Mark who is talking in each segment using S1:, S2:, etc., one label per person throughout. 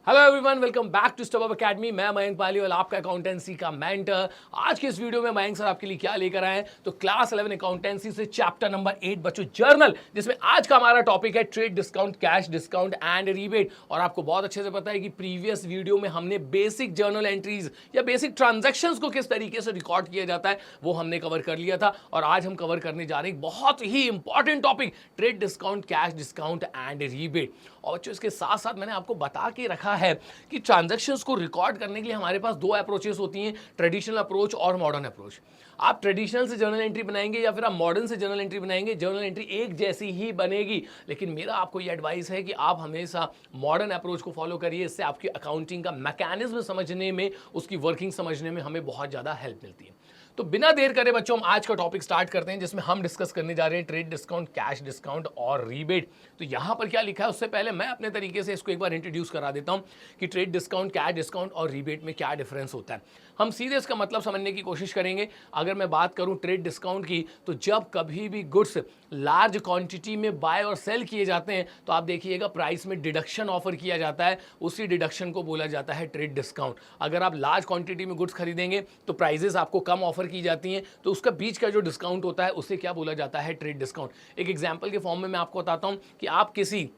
S1: Hello everyone, welcome back to Stop Academy. मैं मयंक पालीवाल, आपका accountancy का मेंटर। आज के इस वीडियो में मयंक सर आपके लिए क्या लेकर आए हैं, तो क्लास 11 अकाउंटेंसी से चैप्टर नंबर 8 बच्चों जर्नल, जिसमें आज का हमारा टॉपिक है trade discount, cash discount and rebate. और आपको बहुत अच्छे से पता है कि प्रीवियस वीडियो में हमने बेसिक जर्नल एंट्रीज या बेसिक ट्रांजेक्शंस को किस तरीके से रिकॉर्ड किया जाता है वो हमने कवर कर लिया था। और आज हम कवर करने जा रहे हैं बहुत ही important topic, trade discount, cash discount and rebate. और बच्चों इसके साथ साथ मैंने आपको बता के रखा है कि ट्रांजैक्शंस को रिकॉर्ड करने के लिए हमारे पास दो अप्रोचेस होती हैं, ट्रेडिशनल अप्रोच और मॉडर्न अप्रोच। आप ट्रेडिशनल से जर्नल एंट्री बनाएंगे या फिर आप मॉडर्न से जर्नल एंट्री बनाएंगे, जर्नल एंट्री एक जैसी ही बनेगी। लेकिन मेरा आपको ये एडवाइस है कि आप हमेशा मॉडर्न अप्रोच को फॉलो करिए। इससे आपकी अकाउंटिंग का मैकेनिज्म समझने में, उसकी वर्किंग समझने में हमें बहुत ज़्यादा हेल्प मिलती है। तो बिना देर करे बच्चों, हम आज का टॉपिक स्टार्ट करते हैं, जिसमें हम डिस्कस करने जा रहे हैं ट्रेड डिस्काउंट, कैश डिस्काउंट और रीबेट। तो यहां पर क्या लिखा है, उससे पहले मैं अपने तरीके से इसको एक बार इंट्रोड्यूस करा देता हूं कि ट्रेड डिस्काउंट, कैश डिस्काउंट और रीबेट में क्या डिफरेंस होता है। हम सीधे इसका मतलब समझने की कोशिश करेंगे। अगर मैं बात करूं ट्रेड डिस्काउंट की, तो जब कभी भी गुड्स लार्ज क्वांटिटी में बाय और सेल किए जाते हैं तो आप देखिएगा प्राइस में डिडक्शन ऑफर किया जाता है, उसी डिडक्शन को बोला जाता है ट्रेड डिस्काउंट। अगर आप लार्ज क्वांटिटी में गुड्स खरीदेंगे तो प्राइजेस आपको कम ऑफर की जाती हैं, तो उसका बीच का जो डिस्काउंट होता है उसे क्या बोला जाता है, ट्रेड डिस्काउंट। एक एग्जांपल के फॉर्म में मैं आपको बताता हूं कि आप किसी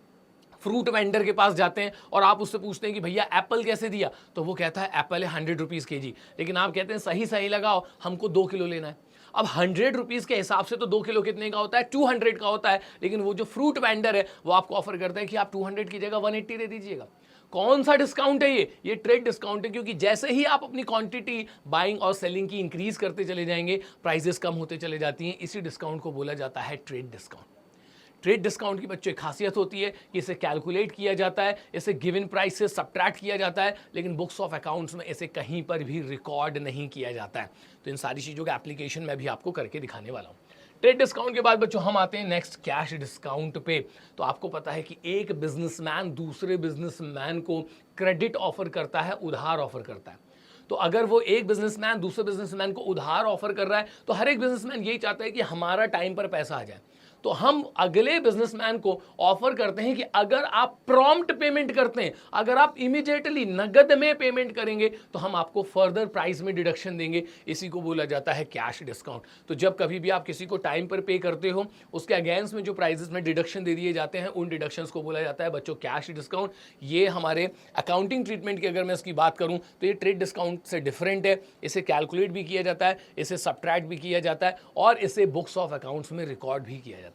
S1: फ्रूट वेंडर के पास जाते हैं और आप उससे पूछते हैं कि भैया एप्पल कैसे दिया, तो वो कहता है एप्पल है 100 रुपीज़ के जी। लेकिन आप कहते हैं सही सही लगाओ, हमको 2 किलो लेना है। अब 100 रुपीज़ के हिसाब से तो 2 किलो कितने का होता है, 200 का होता है। लेकिन वो जो फ्रूट वेंडर है वो आपको ऑफर करता है कि आप 200 की जगह 180 दे दीजिएगा। कौन सा डिस्काउंट है ये ट्रेड डिस्काउंट है, क्योंकि जैसे ही आप अपनी क्वांटिटी बाइंग और सेलिंग की इंक्रीज करते चले जाएंगे, प्राइसेस कम होते चले जाती हैं। इसी डिस्काउंट को बोला जाता है ट्रेड डिस्काउंट। ट्रेड डिस्काउंट की बच्चों एक खासियत होती है कि इसे कैलकुलेट किया जाता है, इसे गिवन प्राइस से सब्ट्रैक्ट किया जाता है, लेकिन बुक्स ऑफ अकाउंट्स में इसे कहीं पर भी रिकॉर्ड नहीं किया जाता है। तो इन सारी चीज़ों का एप्लीकेशन मैं भी आपको करके दिखाने वाला हूँ। ट्रेड डिस्काउंट के बाद बच्चों हम आते हैं नेक्स्ट कैश डिस्काउंट पे। तो आपको पता है कि एक बिजनेसमैन दूसरे बिजनेसमैन को क्रेडिट ऑफर करता है, उधार ऑफर करता है। तो अगर वो एक बिजनेसमैन दूसरे बिजनेसमैन को उधार ऑफर कर रहा है, तो हर एक बिजनेसमैन यही चाहता है कि हमारा टाइम पर पैसा आ जाए। तो हम अगले बिजनेसमैन को ऑफर करते हैं कि अगर आप प्रॉम्प्ट पेमेंट करते हैं, अगर आप इमीडिएटली नगद में पेमेंट करेंगे, तो हम आपको फर्दर प्राइस में डिडक्शन देंगे। इसी को बोला जाता है कैश डिस्काउंट। तो जब कभी भी आप किसी को टाइम पर पे करते हो, उसके अगेंस्ट में जो प्राइसेस में डिडक्शन दे दिए जाते हैं, उन डिडक्शंस को बोला जाता है बच्चों कैश डिस्काउंट। ये हमारे अकाउंटिंग ट्रीटमेंट की अगर मैं इसकी बात करूं तो ये ट्रेड डिस्काउंट से डिफरेंट है। इसे कैलकुलेट भी किया जाता है, इसे सब्ट्रैक्ट भी किया जाता है और इसे बुक्स ऑफ अकाउंट्स में रिकॉर्ड भी किया जाता है।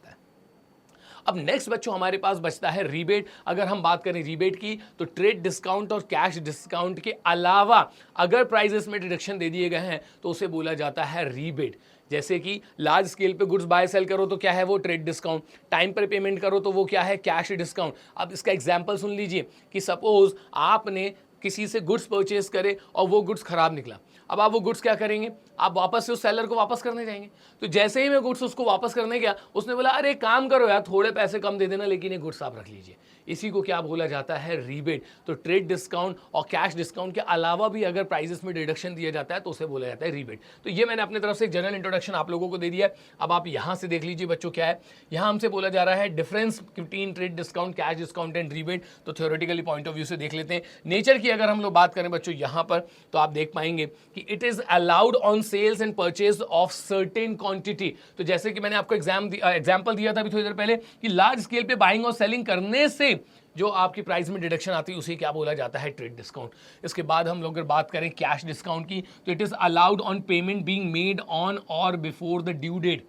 S1: अब नेक्स्ट बच्चों हमारे पास बचता है रीबेट। अगर हम बात करें रीबेट की, तो ट्रेड डिस्काउंट और कैश डिस्काउंट के अलावा अगर प्राइजेस में डिडक्शन दे दिए गए हैं तो उसे बोला जाता है रीबेट। जैसे कि लार्ज स्केल पे गुड्स बाय सेल करो तो क्या है वो, ट्रेड डिस्काउंट। टाइम पर पेमेंट करो तो वो क्या है, कैश डिस्काउंट। अब इसका एग्जांपल सुन लीजिए कि सपोज आपने किसी से गुड्स परचेज करे और वो गुड्स खराब निकला। अब आप वो गुड्स क्या करेंगे, आप वापस से उस सेलर को वापस करने जाएंगे। तो जैसे ही मैं गुड्स उसको वापस करने गया, उसने बोला अरे काम करो यार, थोड़े पैसे कम दे देना, लेकिन ये गुड्स आप रख लीजिए। इसी को क्या बोला जाता है, रीबेट। तो ट्रेड डिस्काउंट और कैश डिस्काउंट के अलावा भी अगर प्राइसेस में डिडक्शन दिया जाता है तो उसे बोला जाता है रीबेट। तो ये मैंने अपने तरफ से एक जनरल इंट्रोडक्शन आप लोगों को दे दिया है। अब आप यहाँ से देख लीजिए बच्चों क्या है, यहाँ हमसे बोला जा रहा है difference between trade discount, cash discount and rebate. तो थ्योरेटिकली पॉइंट ऑफ व्यू से देख लेते हैं। नेचर की अगर हम लोग बात करें बच्चों यहाँ पर, तो आप देख पाएंगे कि it is allowed on sales and purchase of certain quantity. तो जैसे कि मैंने आपको एग्जांपल दिया था अभी थोड़ी देर पहले कि लार्ज स्केल पे बाइंग और सेलिंग करने से जो आपकी प्राइस में डिडक्शन आती है उसे क्या बोला जाता है, ट्रेड डिस्काउंट। इसके बाद हम लोग अगर बात करें कैश डिस्काउंट की, तो it is allowed on payment being made on और बिफोर द ड्यू डेट।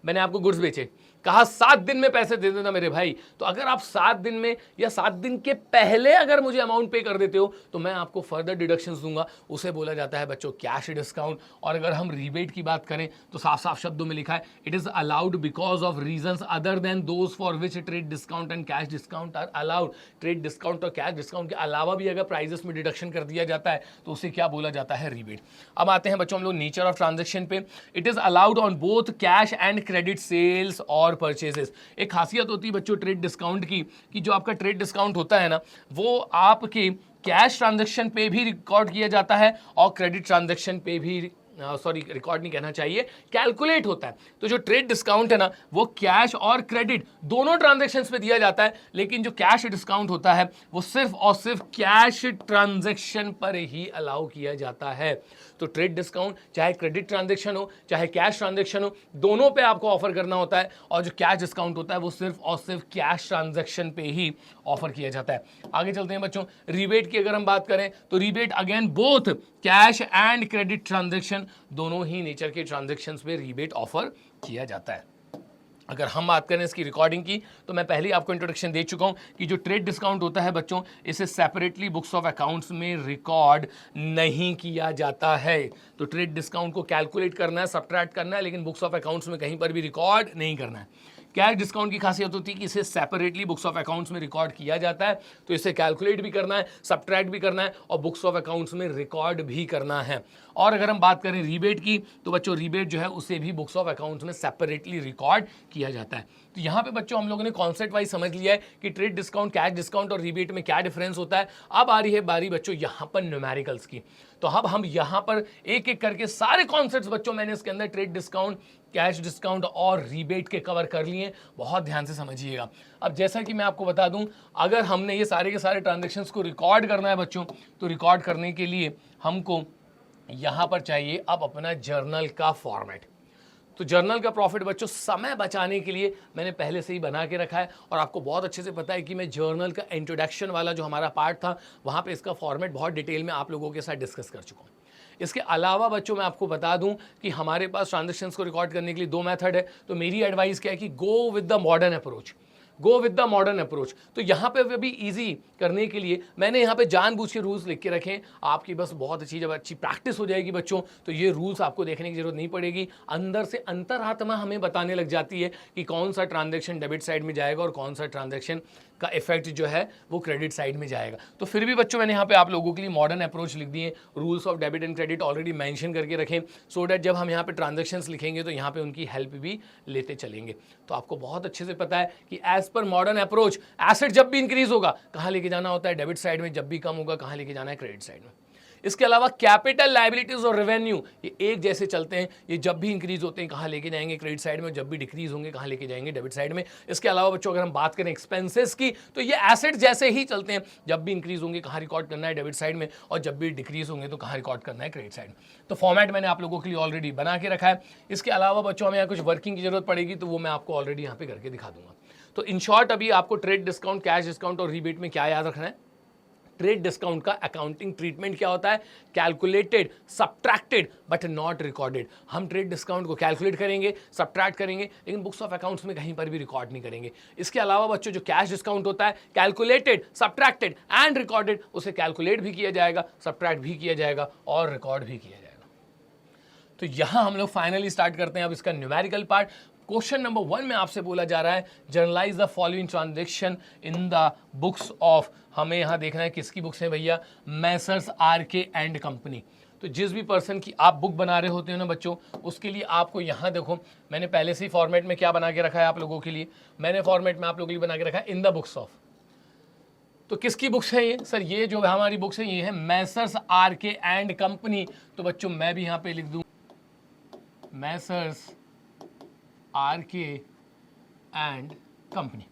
S1: मैंने आपको गुड्स बेचे, कहा 7 दिन में पैसे दे देना मेरे भाई। तो अगर आप 7 दिन में या 7 दिन के पहले अगर मुझे अमाउंट पे कर देते हो तो मैं आपको फर्दर डिडक्शंस दूंगा, उसे बोला जाता है बच्चों कैश डिस्काउंट। और अगर हम रीबेट की बात करें तो साफ साफ शब्दों में लिखा है it is allowed because of reasons other than those for which trade discount and cash discount are allowed. Trade discount और कैश डिस्काउंट के अलावा भी अगर प्राइजेस में डिडक्शन कर दिया जाता है तो उसे क्या बोला जाता है, रीबेट। अब आते हैं बच्चों हम लोग नेचर ऑफ ट्रांजेक्शन पे। It is allowed on both cash and credit sales और परचेजेस। एक खासियत होती है बच्चों ट्रेड डिस्काउंट की कि जो आपका ट्रेड डिस्काउंट होता है ना, वो आपके कैश ट्रांजैक्शन पे भी रिकॉर्ड किया जाता है और क्रेडिट ट्रांजैक्शन पे भी सॉरी रिकॉर्ड नहीं कहना चाहिए, कैलकुलेट होता है। तो जो ट्रेड डिस्काउंट है ना वो कैश और क्रेडिट दोनों ट्रांजैक्शंस पे दिया जाता है, लेकिन जो कैश डिस्काउंट होता है वो सिर्फ और सिर्फ कैश ट्रांजैक्शन पर ही अलाउ किया जाता है। तो ट्रेड डिस्काउंट चाहे क्रेडिट ट्रांजैक्शन हो चाहे कैश ट्रांजैक्शन हो, दोनों पे आपको ऑफर करना होता है, और जो कैश डिस्काउंट होता है वो सिर्फ और सिर्फ कैश ट्रांजैक्शन पे ही ऑफर किया जाता है। आगे चलते हैं बच्चों, रिबेट की अगर हम बात करें तो rebate again both cash and credit transaction, दोनों ही नेचर के ट्रांजैक्शंस पे रिबेट ऑफर किया जाता है। अगर हम बात करें इसकी रिकॉर्डिंग की तो मैं पहले ही आपको इंट्रोडक्शन दे चुका हूं कि जो ट्रेड डिस्काउंट होता है बच्चों, इसे सेपरेटली बुक्स ऑफ अकाउंट्स में रिकॉर्ड नहीं किया जाता है। तो ट्रेड डिस्काउंट को कैलकुलेट करना है, सब्ट्रैक्ट करना है, लेकिन बुक्स ऑफ अकाउंट्स में कहीं पर भी रिकॉर्ड नहीं करना है। कैश डिस्काउंट की खासियत होती है कि इसे सेपरेटली बुक्स ऑफ अकाउंट्स में रिकॉर्ड किया जाता है, तो इसे कैलकुलेट भी करना है, सब्ट्रैक्ट भी करना है और बुक्स ऑफ अकाउंट्स में रिकॉर्ड भी करना है। और अगर हम बात करें रीबेट की तो बच्चों रिबेट जो है उसे भी बुक्स ऑफ अकाउंट्स में सेपरेटली रिकॉर्ड किया जाता है। तो यहाँ पे बच्चों हम लोगों ने कॉन्सेप्ट वाइज समझ लिया है कि ट्रेड डिस्काउंट, कैश डिस्काउंट और रीबेट में क्या डिफरेंस होता है। अब आ रही है बारी बच्चों यहाँ पर न्यूमेरिकल्स की। तो अब हम यहाँ पर एक एक करके सारे कॉन्सेप्ट्स बच्चों मैंने इसके अंदर ट्रेड डिस्काउंट, कैश डिस्काउंट और रीबेट के कवर कर लिए। बहुत ध्यान से समझिएगा। अब जैसा कि मैं आपको बता दूं, अगर हमने ये सारे के सारे ट्रांजैक्शंस को रिकॉर्ड करना है बच्चों, तो रिकॉर्ड करने के लिए हमको यहाँ पर चाहिए अब अपना जर्नल का फॉर्मेट। तो जर्नल का प्रॉफिट बच्चों समय बचाने के लिए मैंने पहले से ही बना के रखा है, और आपको बहुत अच्छे से पता है कि मैं जर्नल का इंट्रोडक्शन वाला जो हमारा पार्ट था वहाँ पे इसका फॉर्मेट बहुत डिटेल में आप लोगों के साथ डिस्कस कर चुका हूँ। इसके अलावा बच्चों मैं आपको बता दूं कि हमारे पास ट्रांजैक्शंस को रिकॉर्ड करने के लिए दो मेथड है। तो मेरी एडवाइस क्या है कि go with the modern approach, go with the modern approach. तो यहाँ पे भी इजी करने के लिए मैंने यहाँ पे जानबूझ के रूल्स लिख के रखे हैं। आपकी बस बहुत अच्छी, जब अच्छी प्रैक्टिस हो जाएगी बच्चों तो ये रूल्स आपको देखने की जरूरत नहीं पड़ेगी। अंदर से अंतरात्मा हमें बताने लग जाती है कि कौन सा ट्रांजैक्शन डेबिट साइड में जाएगा और कौन सा ट्रांजैक्शन का इफेक्ट जो है वो क्रेडिट साइड में जाएगा। तो फिर भी बच्चों मैंने यहाँ पे आप लोगों के लिए मॉडर्न अप्रोच लिख दिए, rules of debit and credit already mention करके रखें, सो डैट जब हम यहाँ पे ट्रांजैक्शंस लिखेंगे तो यहाँ पे उनकी हेल्प भी लेते चलेंगे। तो आपको बहुत अच्छे से पता है कि as per modern approach asset जब भी इंक्रीज होगा कहाँ लेके जाना होता है, डेबिट साइड में, जब भी कम होगा कहाँ लेके जाना है, क्रेडिट साइड में। इसके अलावा कैपिटल, लायबिलिटीज और रेवेन्यू ये एक जैसे चलते हैं। ये जब भी इंक्रीज होते हैं कहाँ लेके जाएंगे, क्रेडिट साइड में, जब भी डिक्रीज होंगे कहाँ लेके जाएंगे, डेबिट साइड में। इसके अलावा बच्चों अगर हम बात करें एक्सपेंसेस की तो ये एसेट जैसे ही चलते हैं, जब भी इंक्रीज होंगे कहाँ रिकॉर्ड करना है, डेबिट साइड में, और जब भी डिक्रीज होंगे तो कहाँ रिकॉर्ड करना है, क्रेडिट साइड में। तो फॉर्मेट मैंने आप लोगों के लिए ऑलरेडी बना के रखा है। इसके अलावा बच्चों हमें यहाँ कुछ वर्किंग की जरूरत पड़ेगी तो वो मैं आपको ऑलरेडी यहाँ पे करके दिखा दूंगा। तो इन शॉर्ट अभी आपको ट्रेड डिस्काउंट, कैश डिस्काउंट और रीबेट में क्या याद रखना है। ट्रेड डिस्काउंट का अकाउंटिंग ट्रीटमेंट क्या होता है, calculated, subtracted but not recorded. हम ट्रेड डिस्काउंट को कैलकुलेट करेंगे, सब्ट्रैक्ट करेंगे, लेकिन बुक्स ऑफ अकाउंट्स में कहीं पर भी रिकॉर्ड नहीं करेंगे। इसके अलावा बच्चों जो कैश डिस्काउंट होता है, कैलकुलेटेड, सब्ट्रैक्टेड एंड रिकॉर्डेड, उसे कैलकुलेट भी किया जाएगा, सब्ट्रैक्ट भी किया जाएगा और रिकॉर्ड भी किया जाएगा। तो यहां हम लोग फाइनली स्टार्ट करते हैं अब इसका न्यूमेरिकल पार्ट। क्वेश्चन नंबर 1 में आपसे बोला जा रहा है generalized the following transaction in the books of, हमें यहां देखना है किसकी बुक्स हैं भैया, मैसर्स आरके एंड कंपनी। तो जिस भी पर्सन की आप बुक बना रहे होते हो ना बच्चों, उसके लिए आपको यहाँ देखो मैंने पहले से ही फॉर्मेट में क्या बना के रखा है आप लोगों के लिए, मैंने फॉर्मेट में आप लोगों के लिए बना के रखा है इन द बुक्स ऑफ। तो किसकी बुक्स है ये सर, ये जो हमारी बुक्स है ये है मैसर्स आरके एंड कंपनी। तो बच्चों मैं भी यहाँ पे लिख दूँ मैसर्स आरके एंड कंपनी।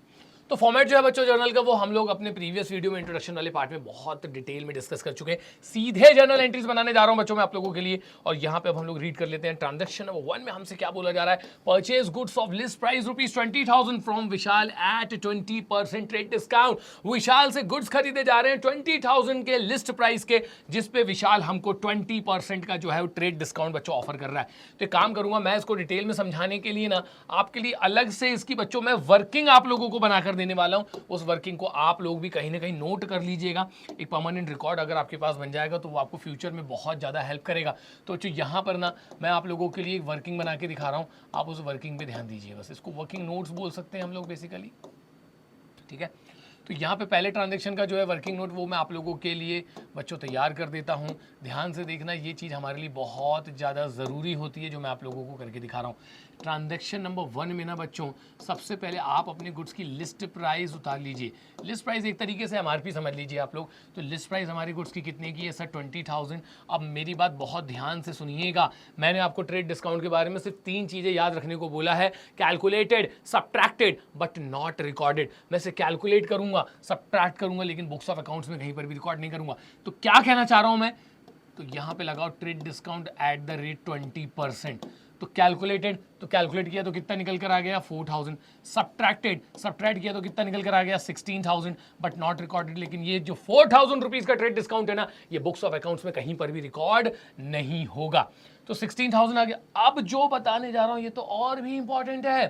S1: तो फॉर्मेट जो है बच्चों जर्नल का वो हम लोग अपने प्रीवियस वीडियो में इंट्रोडक्शन वाले पार्ट में बहुत डिटेल में डिस्कस कर चुके हैं। सीधे जर्नल एंट्रीज बनाने जा रहा हूं बच्चों मैं आप लोगों के लिए, और यहां पे अब हम लोग रीड कर लेते हैं। ट्रांजैक्शन नंबर 1 में हमसे क्या बोला जा रहा है, purchase goods of list price ₹20,000 from Vishal at 20% trade discount. Vishal से गुड्स खरीदे जा रहे हैं 20,000 के लिस्ट प्राइस के, जिसपे विशाल हमको 20% का जो है वो ट्रेड डिस्काउंट बच्चों ऑफर कर रहा है। तो एक काम करूंगा मैं इसको डिटेल में समझाने के लिए ना आपके लिए अलग से इसकी बच्चों मैं वर्किंग आप लोगों को बनाकर देने वाला हूं। उस वर्किंग को आप लोग भी कहीं ना कहीं नोट कर लीजिएगा। एक परमानेंट रिकॉर्ड अगर आपके पास बन जाएगा तो वो आपको फ्यूचर में बहुत ज़्यादा हेल्प करेगा। तो जो यहाँ पर ना मैं आप लोगों के लिए एक वर्किंग बना के दिखा रहा हूँ, आप उस वर्किंग पे ध्यान दीजिए। बस इसको वर्किंग नोट्स बोल सकते हैं हम लोग बेसिकली, ठीक है। तो यहाँ पे पहले ट्रांजैक्शन का जो है वर्किंग नोट वो मैं आप लोगों के लिए बच्चों तैयार कर देता हूँ। ध्यान से देखना, ये चीज़ हमारे लिए बहुत ज़्यादा ज़रूरी होती है जो मैं आप लोगों को करके दिखा रहा हूँ। ट्रांजैक्शन नंबर 1 में ना बच्चों, सबसे पहले आप अपने गुड्स की लिस्ट प्राइस उतार लीजिए। लिस्ट प्राइस एक तरीके से MRP समझ लीजिए आप लोग। तो लिस्ट प्राइस हमारी गुड्स की कितने की है सर? 20,000। अब मेरी बात बहुत ध्यान से सुनिएगा, मैंने आपको ट्रेड डिस्काउंट के बारे में सिर्फ 3 चीज़ें याद रखने को बोला है। Calculated, subtracted but not recorded. मैं इसे कैलकुलेट करूंगा, सब्ट्रैक्ट करूंगा, लेकिन बुक्स ऑफ अकाउंट्स में कहीं पर भी रिकॉर्ड नहीं करूंगा। तो क्या कहना चाह रहा हूं मैं? तो यहां पे लगाओ trade discount at the rate 20%। तो कैलकुलेटेड, तो कैलकुलेट किया तो कितना निकल कर आ गया? 4,000। सब्ट्रैक्टेड, सब्ट्रैक्ट किया तो कितना निकल कर आ गया? 16,000 बट नॉट रिकॉर्डेड। लेकिन ये जो 4,000 रुपीज का ट्रेड डिस्काउंट है ना, ये बुक्स ऑफ अकाउंट्स में कहीं पर भी रिकॉर्ड नहीं होगा। तो 16,000 आ गया। अब जो बताने जा रहा हूं ये तो और भी इंपॉर्टेंट है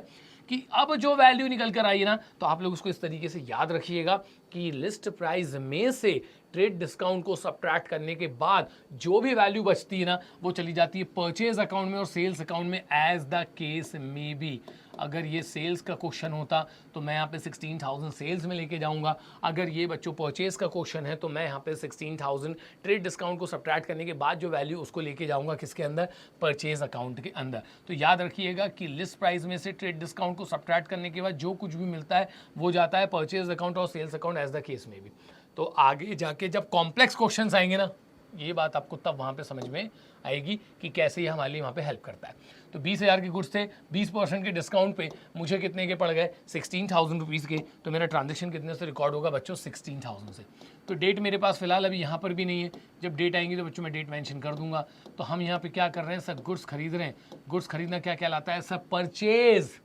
S1: कि अब जो वैल्यू निकल कर आई ना, तो आप लोग उसको इस तरीके से याद रखिएगा कि लिस्ट प्राइस में से ट्रेड डिस्काउंट को सब्ट्रैक्ट करने के बाद जो भी वैल्यू बचती है ना, वो चली जाती है परचेज अकाउंट में और सेल्स अकाउंट में, एज द केस में बी। अगर ये सेल्स का क्वेश्चन होता तो मैं यहाँ पे 16,000 सेल्स में लेके जाऊंगा। अगर ये बच्चों परचेज का क्वेश्चन है तो मैं यहाँ पे 16,000 ट्रेड डिस्काउंट को सब्ट्रैक्ट करने के बाद जो वैल्यू उसको लेके जाऊंगा किसके अंदर? परचेज अकाउंट के अंदर। तो याद रखिएगा कि लिस्ट प्राइस में से ट्रेड डिस्काउंट को सब्ट्रैक्ट करने के बाद जो कुछ भी मिलता है वो जाता है परचेज अकाउंट और sales account, as the case में भी। तो आगे जाके जब कॉम्प्लेक्स क्वेश्चंस आएंगे ना, ये बात आपको तब वहाँ पे समझ में आएगी कि कैसे ये हमारे लिए वहाँ पे हेल्प करता है। तो 20,000 के गुड्स थे, 20% के डिस्काउंट पे मुझे कितने के पड़ गए? 16,000 रुपीज़ के। तो मेरा ट्रांजेक्शन कितने से रिकॉर्ड होगा बच्चों? 16,000 से। तो डेट मेरे पास फिलहाल अभी यहाँ पर भी नहीं है, जब डेट आएंगी तो बच्चों मैं डेट मेंशन कर दूंगा। तो हम यहाँ पे क्या कर रहे हैं सर? गुड्स खरीद रहे हैं। गुड्स खरीदना क्या कहलाता है सर? परचेज।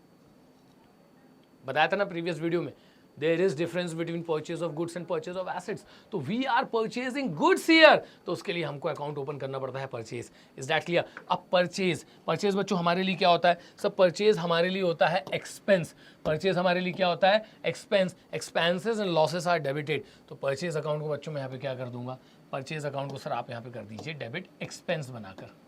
S1: बताया था ना प्रीवियस वीडियो में, there is difference between purchase of goods and purchase of assets. तो we are purchasing goods here, तो उसके लिए हमको अकाउंट ओपन करना पड़ता है परचेज। Is that clear? अब परचेज बच्चों हमारे लिए क्या होता है? सब परचेज हमारे लिए होता है एक्सपेंस। परचेज हमारे लिए क्या होता है? Expense. Expenses and losses are debited. तो परचेज अकाउंट को बच्चों मैं यहाँ पे क्या कर दूंगा? परचेज अकाउंट को सर आप यहाँ पे कर दीजिए डेबिट एक्सपेंस बनाकर।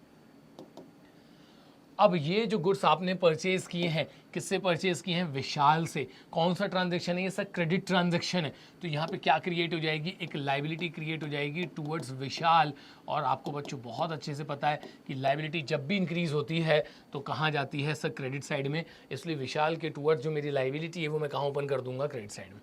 S1: अब ये जो गुड्स आपने परचेज किए हैं, किससे परचेज किए हैं? विशाल से। कौन सा ट्रांजैक्शन है ये सर? क्रेडिट ट्रांजैक्शन है। तो यहाँ पे क्या क्रिएट हो जाएगी? एक लाइबिलिटी क्रिएट हो जाएगी टूवर्ड्स विशाल। और आपको बच्चों बहुत अच्छे से पता है कि लाइबिलिटी जब भी इंक्रीज होती है तो कहाँ जाती है सर? क्रेडिट साइड में। इसलिए विशाल के टूवर्ड्स जो मेरी लाइबिलिटी है वो मैं कहाँ ओपन कर दूंगा? क्रेडिट साइड में।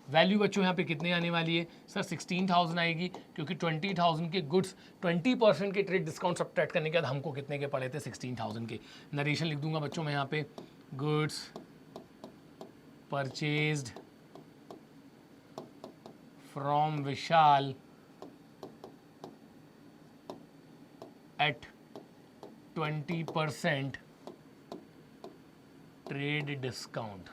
S1: वैल्यू बच्चों यहाँ पे कितने आने वाली है सर? 16,000 आएगी, क्योंकि 20,000 के गुड्स 20% के ट्रेड डिस्काउंट सब्ट्रैक्ट करने के बाद हमको कितने के पड़े थे? 16,000 के। नरेशन लिख दूंगा बच्चों मैं यहाँ पे, goods purchased from Vishal at 20% trade discount.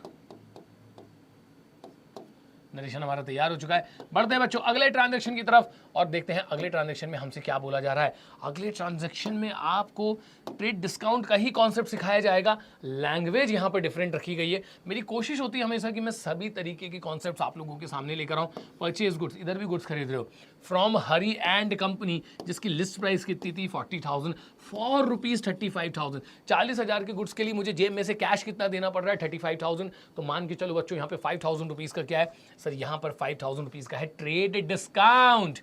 S1: Narration हमारा तैयार हो चुका है। बढ़ते हैं बच्चों अगले ट्रांजैक्शन की तरफ और देखते हैं अगले ट्रांजैक्शन में हमसे क्या बोला जा रहा है। अगले ट्रांजैक्शन में आपको ट्रेड डिस्काउंट का ही कॉन्सेप्ट सिखाया जाएगा। लैंग्वेज यहाँ पर डिफरेंट रखी गई है। मेरी कोशिश होती है हमेशा कि मैं सभी तरीके के कॉन्सेप्ट्स आप लोगों के सामने लेकर आऊँ। परचेज गुड्स, इधर भी गुड्स खरीद रहे हो फ्रॉम हरी एंड कंपनी, जिसकी लिस्ट प्राइस कितनी थी? 40,000 फॉर ₹35,000। 40,000 के गुड्स के लिए मुझे जेब में से कैश कितना देना पड़ रहा है? 35,000। तो मान के चलो बच्चों यहाँ पे 5,000 रुपीज़ का क्या है सर? यहाँ पर 5,000 रुपीज़ का है ट्रेड डिस्काउंट।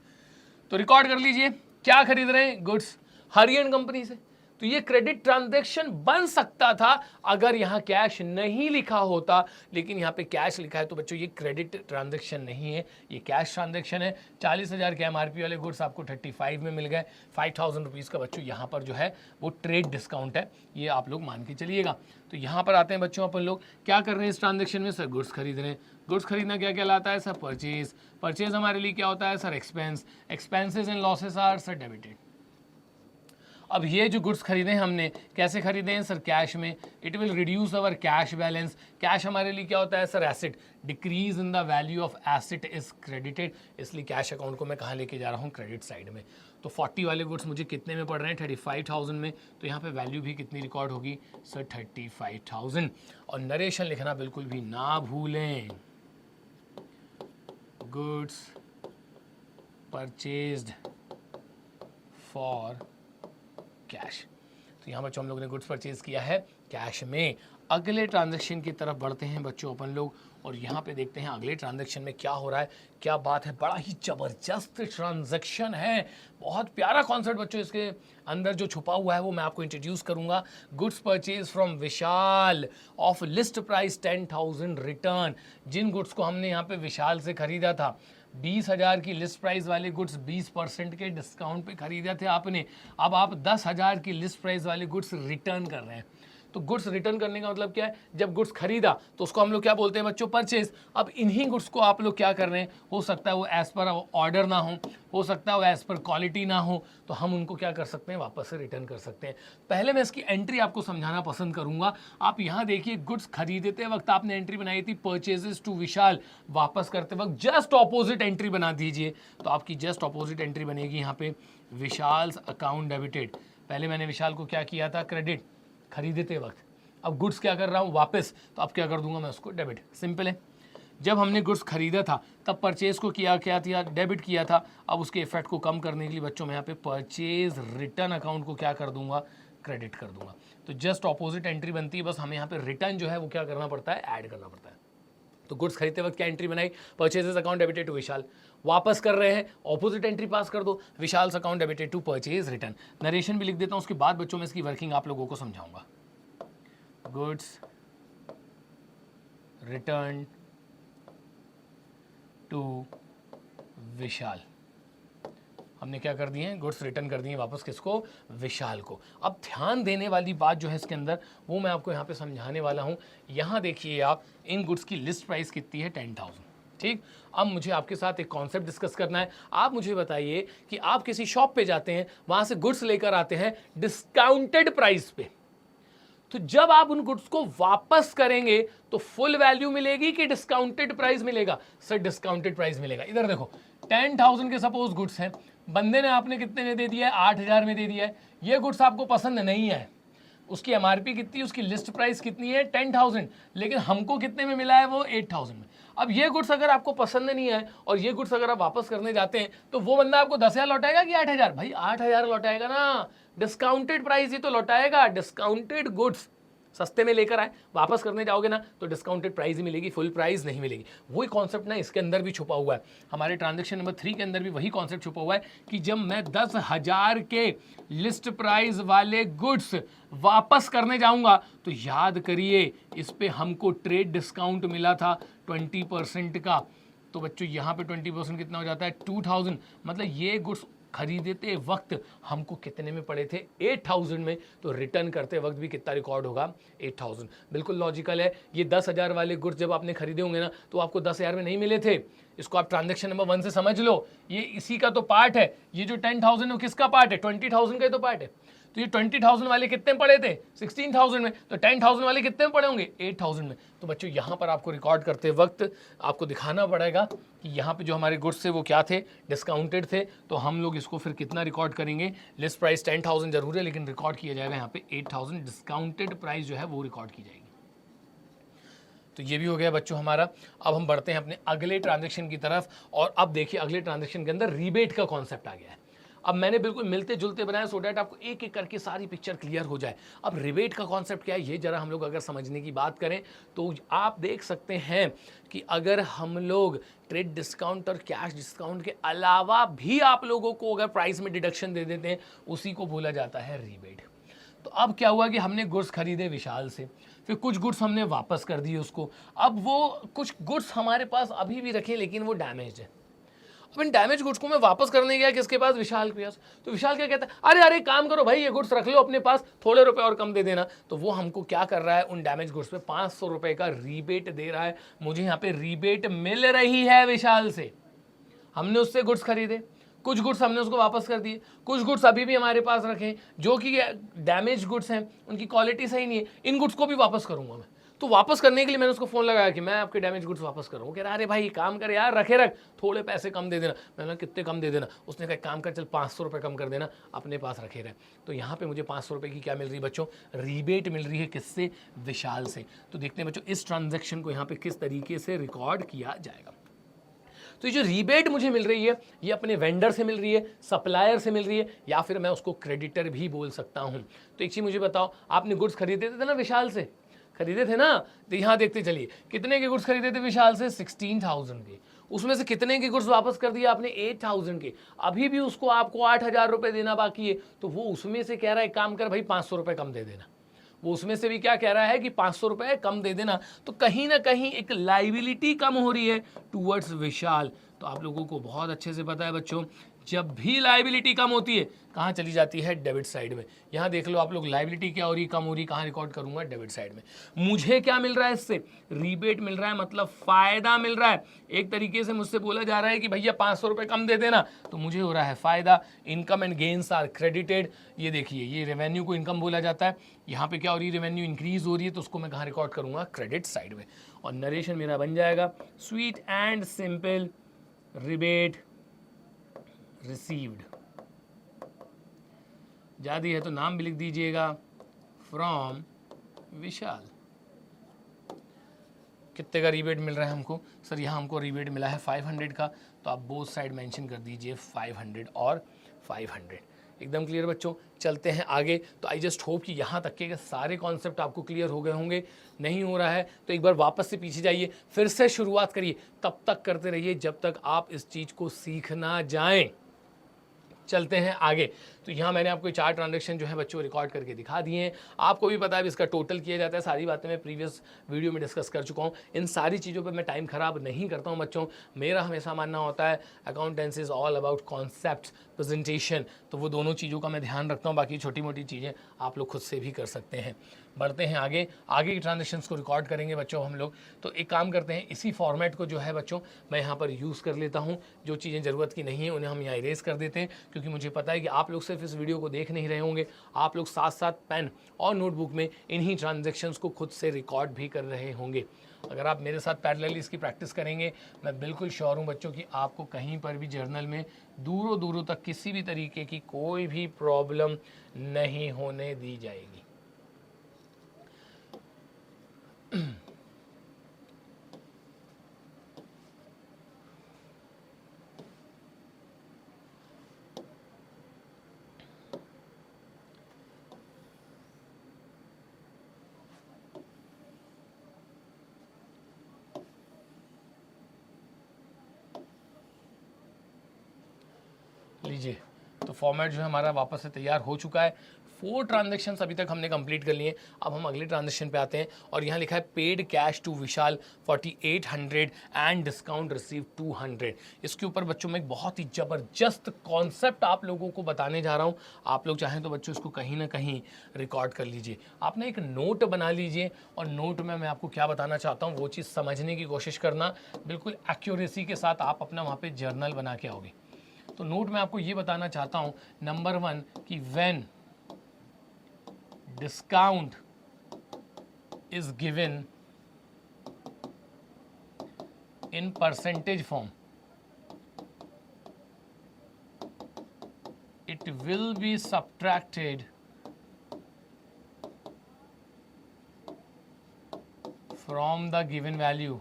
S1: तो रिकॉर्ड कर लीजिए, क्या खरीद रहे हैं? गुड्स हरी एंड कंपनी से। तो ये क्रेडिट ट्रांजैक्शन बन सकता था अगर यहाँ कैश नहीं लिखा होता, लेकिन यहाँ पे कैश लिखा है तो बच्चों ये क्रेडिट ट्रांजैक्शन नहीं है, ये कैश ट्रांजैक्शन है। 40,000 के MRP वाले गुड्स आपको 35 में मिल गए। 5,000 रुपीज़ का बच्चों यहाँ पर जो है वो ट्रेड डिस्काउंट है, ये आप लोग मान के चलिएगा। तो यहाँ पर आते हैं बच्चों, अपन लोग क्या कर रहे हैं इस ट्रांजैक्शन में सर? गुड्स खरीद रहे हैं। गुड्स खरीदना क्या कहलाता है सर? परचेज। परचेज हमारे लिए क्या होता है sir? Expense. Expenses and losses are sir debited. अब ये जो गुड्स खरीदे हैं हमने, कैसे खरीदे हैं सर? कैश में। It will reduce our cash balance. Cash हमारे लिए क्या होता है sir? Asset. Decrease in the value of asset is credited, इसलिए कैश अकाउंट को मैं कहाँ लेके जा रहा हूँ? क्रेडिट साइड में। तो 40 वाले गुड्स मुझे कितने में पड़ रहे हैं? 35,000 में। तो यहाँ पे वैल्यू भी कितनी रिकॉर्ड होगी सर? 35,000। और नरेशन लिखना बिल्कुल भी ना भूलें, गुड्स परचेज्ड फॉर कैश। तो यहाँ बच्चों हम लोगों ने गुड्स परचेज किया है कैश में। अगले ट्रांजैक्शन की तरफ बढ़ते हैं बच्चों अपन लोग, और यहाँ पे देखते हैं अगले ट्रांजैक्शन में क्या हो रहा है, क्या बात है। बड़ा ही जबरदस्त ट्रांजैक्शन है, बहुत प्यारा कॉन्सेप्ट बच्चों इसके अंदर जो छुपा हुआ है वो मैं आपको इंट्रोड्यूस करूंगा। Goods purchase from Vishal of list price 10,000 return. जिन गुड्स को हमने यहाँ पे विशाल से खरीदा था, 20,000 की लिस्ट प्राइस वाले गुड्स 20% के डिस्काउंट पे खरीदे थे आपने, अब आप 10,000 की लिस्ट प्राइस वाले गुड्स रिटर्न कर रहे हैं। तो गुड्स रिटर्न करने का मतलब क्या है, जब गुड्स खरीदा तो उसको हम लोग क्या बोलते हैं बच्चों, परचेज। अब इन्हीं गुड्स को आप लोग क्या कर रहे हैं, हो सकता है वो एज पर ऑर्डर ना हो सकता है वो एज पर क्वालिटी ना हो, तो हम उनको क्या कर सकते हैं, वापस से रिटर्न कर सकते हैं। पहले मैं इसकी एंट्री आपको समझाना पसंद करूंगा। आप यहाँ देखिए, गुड्स खरीदते वक्त आपने एंट्री बनाई थी परचेजेस टू विशाल, वापस करते वक्त जस्ट ऑपोजिट एंट्री बना दीजिए। तो आपकी जस्ट ऑपोजिट एंट्री बनेगी यहाँ पे, विशाल्स अकाउंट डेबिटेड। पहले मैंने विशाल को क्या किया था, क्रेडिट खरीदते वक्त, अब गुड्स क्या कर रहा हूँ वापस, तो अब क्या कर दूंगा मैं उसको डेबिट। सिंपल है। जब हमने गुड्स खरीदा था तब परचेज को क्या था, डेबिट किया था। अब उसके इफेक्ट को कम करने के लिए बच्चों मैं यहाँ पे परचेज रिटर्न अकाउंट को क्या कर दूंगा, क्रेडिट कर दूंगा। तो जस्ट ऑपोजिट एंट्री बनती है, बस हमें यहाँ पे रिटर्न जो है वो क्या करना पड़ता है, ऐड करना पड़ता है। तो गुड्स खरीदते वक्त क्या एंट्री बनाई, purchases account debited to Vishal, वापस कर रहे हैं ऑपोजिट एंट्री पास कर दो, Vishal's account debited to purchase return. Narration भी लिख देता हूं, उसके बाद बच्चों में इसकी वर्किंग आप लोगों को समझाऊंगा। गुड्स रिटर्न टू विशाल, हमने क्या कर दिए हैं, गुड्स रिटर्न कर दिए वापस, किसको, विशाल को। अब ध्यान देने वाली बात जो है इसके अंदर वो मैं आपको यहाँ पे समझाने वाला हूँ। यहाँ देखिए आप, इन गुड्स की लिस्ट प्राइस कितनी है, 10,000। ठीक, अब मुझे आपके साथ एक कॉन्सेप्ट डिस्कस करना है। आप मुझे बताइए कि आप किसी शॉप पे जाते हैं, वहां से गुड्स लेकर आते हैं डिस्काउंटेड प्राइस पे, तो जब आप उन गुड्स को वापस करेंगे तो फुल वैल्यू मिलेगी कि डिस्काउंटेड प्राइस मिलेगा? सर डिस्काउंटेड प्राइस मिलेगा। इधर देखो, 10,000 के सपोज गुड्स हैं, बंदे ने आपने कितने में दे दिया है, 8,000 में दे दिया है। ये गुड्स आपको पसंद नहीं है, उसकी एमआरपी कितनी है, उसकी लिस्ट प्राइस कितनी है, 10,000, लेकिन हमको कितने में मिला है, वो 8,000 में। अब ये गुड्स अगर आपको पसंद नहीं है और ये गुड्स अगर आप वापस करने जाते हैं, तो वो बंदा आपको 10,000 लौटाएगा कि 8,000? भाई 8,000 लौटाएगा ना, डिस्काउंटेड प्राइस ही तो लौटाएगा। डिस्काउंटेड गुड्स सस्ते में लेकर आए, वापस करने जाओगे ना तो डिस्काउंटेड प्राइस ही मिलेगी, फुल प्राइस नहीं मिलेगी। वही कॉन्सेप्ट ना इसके अंदर भी छुपा हुआ है, हमारे ट्रांजैक्शन नंबर 3 के अंदर भी वही कॉन्सेप्ट छुपा हुआ है कि जब मैं 10,000 के लिस्ट प्राइस वाले गुड्स वापस करने जाऊंगा तो याद करिए इस पे हमको ट्रेड डिस्काउंट मिला था 20% का। तो बच्चों यहाँ पे 20% कितना हो जाता है, 2,000। मतलब ये गुड्स खरीदते वक्त हमको कितने में पड़े थे, 8,000 में, तो रिटर्न करते वक्त भी कितना रिकॉर्ड होगा, 8,000। बिल्कुल लॉजिकल है। ये 10,000 वाले गुड्स जब आपने खरीदे होंगे ना तो आपको 10,000 में नहीं मिले थे। इसको आप ट्रांजैक्शन नंबर 1 से समझ लो, ये इसी का तो पार्ट है। ये जो 10,000 है वो किसका पार्ट है, 20,000 का ही तो पार्ट है। तो ये 20,000 वाले कितने पड़े थे, 16,000 में, तो 10,000 वाले कितने में पड़े होंगे, 8,000 में। तो बच्चों यहाँ पर आपको रिकॉर्ड करते वक्त आपको दिखाना पड़ेगा कि यहाँ पे जो हमारे गुड्स थे वो क्या थे, डिस्काउंटेड थे। तो हम लोग इसको फिर कितना रिकॉर्ड करेंगे, लिस्ट प्राइस 10,000 जरूर है, लेकिन रिकॉर्ड किया जाएगा यहाँ पे 8,000, डिस्काउंटेड प्राइस जो है वो रिकॉर्ड की जाएगी। तो ये भी हो गया बच्चों हमारा। अब हम बढ़ते हैं अपने अगले ट्रांजैक्शन की तरफ, और अब देखिए अगले ट्रांजैक्शन के अंदर रीबेट का कॉन्सेप्ट आ गया है। अब मैंने बिल्कुल मिलते जुलते बनाया सो डैट आपको एक एक करके सारी पिक्चर क्लियर हो जाए। अब रिबेट का कॉन्सेप्ट क्या है, ये जरा हम लोग अगर समझने की बात करें तो आप देख सकते हैं कि अगर हम लोग ट्रेड डिस्काउंट और कैश डिस्काउंट के अलावा भी आप लोगों को अगर प्राइस में डिडक्शन दे देते हैं, उसी को बोला जाता है रिबेट। तो अब क्या हुआ कि हमने गुड्स खरीदे विशाल से, फिर कुछ गुड्स हमने वापस कर दिए उसको। अब वो कुछ गुड्स हमारे पास अभी भी रखे लेकिन वो डैमेज है। अब इन डैमेज गुड्स को मैं वापस करने गया किसके पास, विशाल के पास। तो विशाल क्या कहता है, अरे अरे काम करो भाई, ये गुड्स रख लो अपने पास, थोड़े रुपए और कम दे देना। तो वो हमको क्या कर रहा है, उन डैमेज गुड्स पे 500 रुपए का रीबेट दे रहा है। मुझे यहाँ पे रीबेट मिल रही है विशाल से। हमने उससे गुड्स खरीदे, कुछ गुड्स हमने उसको वापस कर दिए, कुछ गुड्स अभी भी हमारे पास रखे जो कि डैमेज गुड्स हैं, उनकी क्वालिटी सही नहीं है, इन गुड्स को भी वापस करूंगा मैं। तो वापस करने के लिए मैंने उसको फोन लगाया कि मैं आपके डैमेज गुड्स वापस कर रहा हूँ। कह रहा अरे भाई काम कर यार, रखे रख, थोड़े पैसे कम दे देना। मैंने कितने कम दे देना, उसने कहा काम कर चल 500 रुपये कम कर देना, अपने पास रखे रहे। तो यहाँ पे मुझे 500 रुपये की क्या मिल रही है बच्चों, रीबेट मिल रही है। किससे, विशाल से। तो देखते हैं बच्चों इस ट्रांजेक्शन को यहाँ पे किस तरीके से रिकॉर्ड किया जाएगा। तो ये जो रीबेट मुझे मिल रही है ये अपने वेंडर से मिल रही है, सप्लायर से मिल रही है, या फिर मैं उसको क्रेडिटर भी बोल सकता हूँ। तो एक चीज़ मुझे बताओ, आपने गुड्स खरीदे थे ना विशाल से, खरीदे थे ना, तो यहाँ देखते चलिए कितने के गुड्स खरीदे थे विशाल से, 16,000 के। उसमें से कितने के गुड्स वापस कर दिए आपने, 8,000 के। अभी भी उसको आपको 8,000 रुपये देना बाकी है, तो वो उसमें से कह रहा है काम कर भाई 500 रुपये कम दे देना। वो उसमें से भी क्या कह रहा है कि 500 रुपये कम दे देना। तो कहीं ना कहीं एक लाइबिलिटी कम हो रही है टूवर्ड्स विशाल। तो आप लोगों को बहुत अच्छे से पता है बच्चों, जब भी लाइबिलिटी कम होती है कहाँ चली जाती है, डेबिट साइड में। यहाँ देख लो आप लोग, लाइबिलिटी क्या हो रही, कम हो रही, कहाँ रिकॉर्ड करूंगा, डेबिट साइड में। मुझे क्या मिल रहा है इससे, रीबेट मिल रहा है, मतलब फायदा मिल रहा है। एक तरीके से मुझसे बोला जा रहा है कि भैया 500 रुपये कम दे देना, तो मुझे हो रहा है फायदा। Income and gains are credited. ये देखिए, ये रेवेन्यू को इनकम बोला जाता है। यहाँ पे क्या हो रही है, रेवेन्यू इंक्रीज हो रही है, तो उसको मैं कहाँ रिकॉर्ड करूंगा, क्रेडिट साइड में। और नरेशन मेरा बन जाएगा sweet and simple rebate received. ज़्यादा है तो नाम भी लिख दीजिएगा, फ्रॉम विशाल। कितने का रीबेट मिल रहा है हमको, सर यहाँ हमको रीबेट मिला है 500 का, तो आप बोथ साइड मेंशन कर दीजिए 500 और 500। एकदम क्लियर बच्चों, चलते हैं आगे। तो आई जस्ट होप कि यहाँ तक के सारे कॉन्सेप्ट आपको क्लियर हो गए होंगे। नहीं हो रहा है तो एक बार वापस से पीछे जाइए, फिर से शुरुआत करिए, तब तक करते रहिए जब तक आप इस चीज़ को सीख ना जाएं। चलते हैं आगे। तो यहाँ मैंने आपको 4 ट्रांजैक्शन जो है बच्चों रिकॉर्ड करके दिखा दिए हैं। आपको भी पता है इसका टोटल किया जाता है, सारी बातें मैं प्रीवियस वीडियो में डिस्कस कर चुका हूँ। इन सारी चीज़ों पे मैं टाइम खराब नहीं करता हूँ बच्चों। मेरा हमेशा मानना होता है accountancy is all about concept, presentation, तो वो दोनों चीज़ों का मैं ध्यान रखता हूँ। बाकी छोटी मोटी चीज़ें आप लोग खुद से भी कर सकते हैं। बढ़ते हैं आगे, आगे की ट्रांजेक्शन्स को रिकॉर्ड करेंगे बच्चों हम लोग। तो एक काम करते हैं, इसी फॉर्मेट को जो है बच्चों मैं यहाँ पर यूज़ कर लेता हूँ। जो चीज़ें ज़रूरत की नहीं है उन्हें हम यहाँ इरेज कर देते हैं, क्योंकि मुझे पता है कि आप लोग सिर्फ इस वीडियो को देख नहीं रहे होंगे, आप लोग साथ साथ पेन और नोटबुक में इन्हीं ट्रांजैक्शंस को खुद से रिकॉर्ड भी कर रहे होंगे। अगर आप मेरे साथ पैरेलली इसकी प्रैक्टिस करेंगे, मैं बिल्कुल श्योर हूँ बच्चों कि आपको कहीं पर भी जर्नल में दूरों दूरों तक किसी भी तरीके की कोई भी प्रॉब्लम नहीं होने दी जाएगी। लीजिए, तो फॉर्मेट जो है हमारा वापस से तैयार हो चुका है। 4 ट्रांजेक्शन्स अभी तक हमने कंप्लीट कर लिए। अब हम अगले ट्रांजेक्शन पे आते हैं और यहाँ लिखा है paid cash to Vishal 4800 and discount receive 200। इसके ऊपर बच्चों में एक बहुत ही ज़बरदस्त कॉन्सेप्ट आप लोगों को बताने जा रहा हूँ। आप लोग चाहें तो बच्चों इसको कहीं ना कहीं रिकॉर्ड कर लीजिए। आपने एक नोट बना लीजिए और नोट में मैं आपको क्या बताना चाहता हूँ वो चीज़ समझने की कोशिश करना। बिल्कुल एक्यूरेसी के साथ आप अपना वहाँ पर जर्नल बना के आओगे। तो नोट में आपको ये बताना चाहता हूं, नंबर 1 कि when discount is given in percentage form, it will be subtracted from the given value.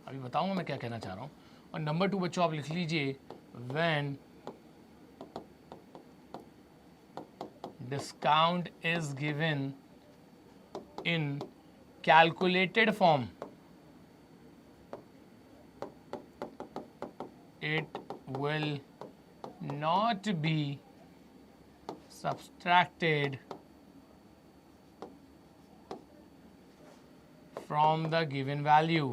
S1: अभी बताऊंगा मैं क्या कहना चाह रहा हूं। और नंबर 2 बच्चों आप लिख लीजिए, when discount is given in calculated form, it will not be subtracted from the given value।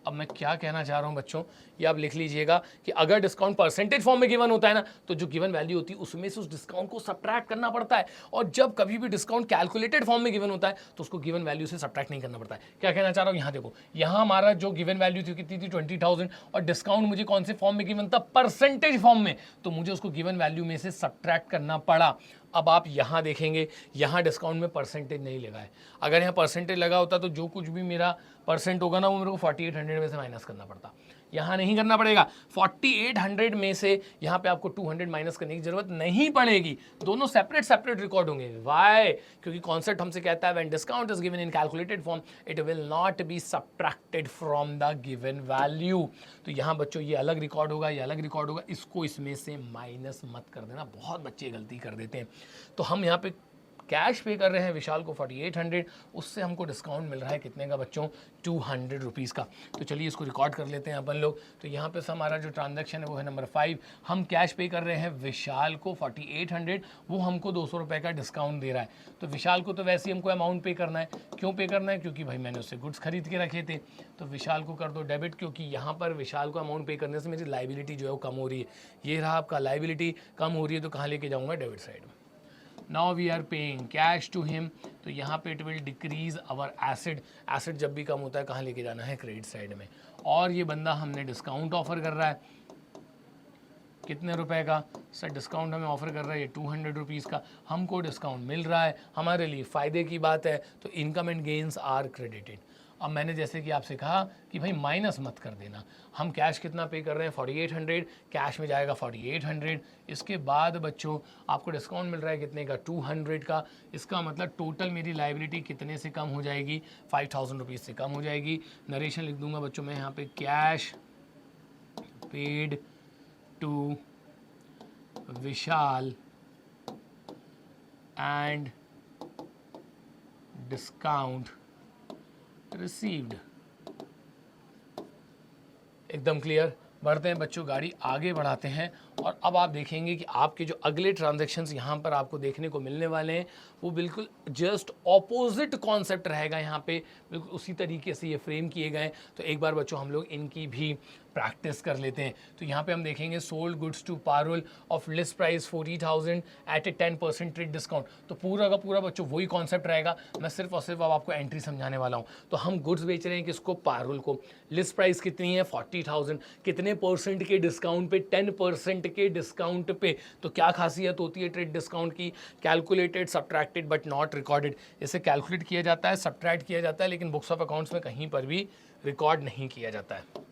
S1: अब मैं क्या कहना चाह रहा हूं बच्चों, ये आप लिख लीजिएगा कि अगर डिस्काउंट परसेंटेज फॉर्म में गिवन होता है ना, तो जो गिवन वैल्यू होती है उसमें से उस डिस्काउंट को सब्ट्रैक्ट करना पड़ता है। और जब कभी भी डिस्काउंट कैलकुलेटेड फॉर्म में गिवन होता है तो उसको गिवन वैल्यू से सब्ट्रैक्ट नहीं करना पड़ता है। क्या कहना चाह रहा हूं, यहाँ देखो, यहाँ हमारा जो गिवन वैल्यू थी कितनी थी, 20,000, और डिस्काउंट मुझे कौन से फॉर्म में गिवन था, परसेंटेज फॉर्म में, तो मुझे उसको गिवन वैल्यू में से सब्ट्रैक्ट करना पड़ा। अब आप यहाँ देखेंगे, यहाँ डिस्काउंट में परसेंटेज नहीं लगा है। अगर यहाँ परसेंटेज लगा होता तो जो कुछ भी मेरा परसेंट होगा ना वो मेरे को 4800 में से माइनस करना पड़ता। यहाँ नहीं करना पड़ेगा। 4800 में से यहाँ पे आपको 200 माइनस करने की जरूरत नहीं पड़ेगी, दोनों सेपरेट सेपरेट रिकॉर्ड होंगे। वाई? क्योंकि कॉन्सेप्ट हमसे कहता है when discount is given in calculated form it will not be subtracted from the given value. तो यहाँ बच्चों ये अलग रिकॉर्ड होगा, ये अलग रिकॉर्ड होगा, इसको इसमें से माइनस मत कर देना, बहुत बच्चे गलती कर देते हैं। तो हम यहाँ पे कैश पे कर रहे हैं विशाल को 4800, उससे हमको डिस्काउंट मिल रहा है कितने का बच्चों? 200 रुपीज़ का। तो चलिए इसको रिकॉर्ड कर लेते हैं अपन लोग। तो यहाँ पे हमारा जो ट्रांजैक्शन है वो है नंबर 5। हम कैश पे कर रहे हैं विशाल को 4800, वो हमको 200 रुपये का डिस्काउंट दे रहा है। तो विशाल को तो वैसे ही हमको अमाउंट पे करना है। क्यों पे करना है? क्योंकि भाई मैंने उससे गुड्स खरीद के रखे थे। तो विशाल को कर दो डेबिट, क्योंकि यहाँ पर विशाल को अमाउंट पे करने से मेरी लाइबिलिटी जो है वो कम हो रही है। ये रहा आपका लाइबिलिटी कम हो रही है, तो कहाँ लेके जाऊँगा? डेबिट साइड में। Now we are paying cash to him, तो यहाँ पे it will decrease our asset. Asset जब भी कम होता है कहाँ लेके जाना है? क्रेडिट साइड में। और ये बंदा हमने डिस्काउंट ऑफर कर रहा है कितने रुपए का? सर डिस्काउंट हमें ऑफर कर रहा है ये 200 रुपीज़ का, हमको डिस्काउंट मिल रहा है, हमारे लिए फ़ायदे की बात है। तो income and gains are credited. अब मैंने जैसे कि आपसे कहा कि भाई माइनस मत कर देना। हम कैश कितना पे कर रहे हैं? 4800, कैश में जाएगा 4800। इसके बाद बच्चों आपको डिस्काउंट मिल रहा है कितने का? 200 का। इसका मतलब टोटल मेरी लाइबिलिटी कितने से कम हो जाएगी? 5000 रुपीज़ से कम हो जाएगी। नरेशन लिख दूंगा बच्चों मैं यहाँ पे, cash paid to Vishal and discount received. एकदम क्लियर। बढ़ते हैं बच्चों, गाड़ी आगे बढ़ाते हैं। और अब आप देखेंगे कि आपके जो अगले ट्रांजैक्शंस यहाँ पर आपको देखने को मिलने वाले हैं वो बिल्कुल जस्ट ऑपोजिट कॉन्सेप्ट रहेगा। यहाँ पे बिल्कुल उसी तरीके से ये फ्रेम किए गए। तो एक बार बच्चों हम लोग इनकी भी प्रैक्टिस कर लेते हैं। तो यहाँ पे हम देखेंगे sold goods to Parul off list price 40,000 at a 10% trade discount. तो पूरा का पूरा बच्चों वही कॉन्सेप्ट रहेगा, मैं सिर्फ और सिर्फ अब आपको एंट्री समझाने वाला हूँ। तो हम गुड्स बेच रहे हैं किसको? पारुल को। लिस्ट प्राइस कितनी है? 40,000। कितने परसेंट के डिस्काउंट पे? 10% के डिस्काउंट पे। तो क्या खासियत होती है ट्रेड डिस्काउंट की? Calculated, subtracted but not recorded. इसे कैलकुलेट किया जाता है, सब्ट्रैक्ट किया जाता है, लेकिन बुक्स ऑफ अकाउंट्स में कहीं पर भी रिकॉर्ड नहीं किया जाता है।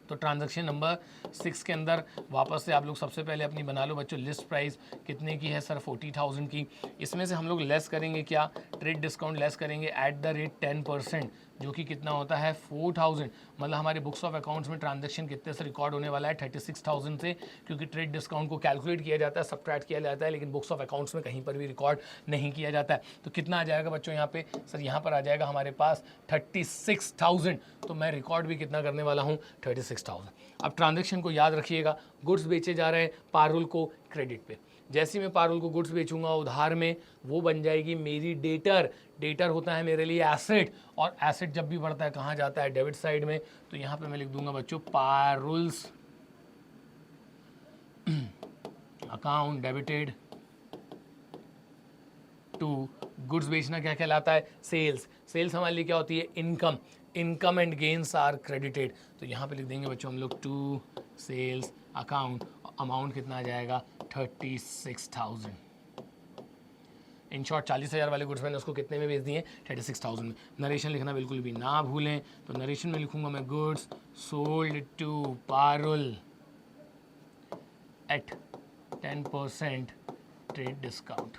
S1: तो ट्रांजैक्शन नंबर 6 के अंदर वापस से आप लोग सबसे पहले अपनी बना लो बच्चों। लिस्ट प्राइस कितने की है? सर 40,000 की। इसमें से हम लोग लेस करेंगे क्या? ट्रेड डिस्काउंट लेस करेंगे एट द रेट 10%, जो कि कितना होता है? 4,000। मतलब हमारे बुक्स ऑफ अकाउंट्स में ट्रांजैक्शन कितने से रिकॉर्ड होने वाला है? 36,000 से, क्योंकि ट्रेड डिस्काउंट को कैलकुलेट किया जाता है, सब्ट्रैक्ट किया जाता है, लेकिन बुक्स ऑफ अकाउंट्स में कहीं पर भी रिकॉर्ड नहीं किया जाता है। तो कितना आ जाएगा बच्चों यहाँ पे? सर यहाँ पर आ जाएगा हमारे पास 36,000। तो मैं रिकॉर्ड भी कितना करने वाला हूँ? 36,000। अब ट्रांजैक्शन को याद रखिएगा, गुड्स बेचे जा रहे हैं पारुल को क्रेडिट पे। जैसे ही मैं पारुल को गुड्स बेचूंगा उधार में, वो बन जाएगी मेरी डेटर। डेटर होता है मेरे लिए एसेट, और एसेट जब भी बढ़ता है कहाँ जाता है? डेबिट साइड में। तो यहाँ पे मैं लिख दूंगा बच्चों पारुल्स अकाउंट डेबिटेड टू गुड्स। बेचना क्या कहलाता है? सेल्स। सेल्स हमारे लिए क्या होती है? Income. Income and gains are credited. तो यहाँ पे लिख देंगे बच्चों हम लोग टू सेल्स अकाउंट। अमाउंट कितना आ जाएगा? 36,000। इन शॉर्ट 40,000 वाले गुड्स मैंने उसको कितने में बेच दिए? 36,000 में। नरेशन लिखना बिल्कुल भी ना भूलें। तो नरेशन में लिखूंगा मैं goods sold to Parul at 10% trade discount.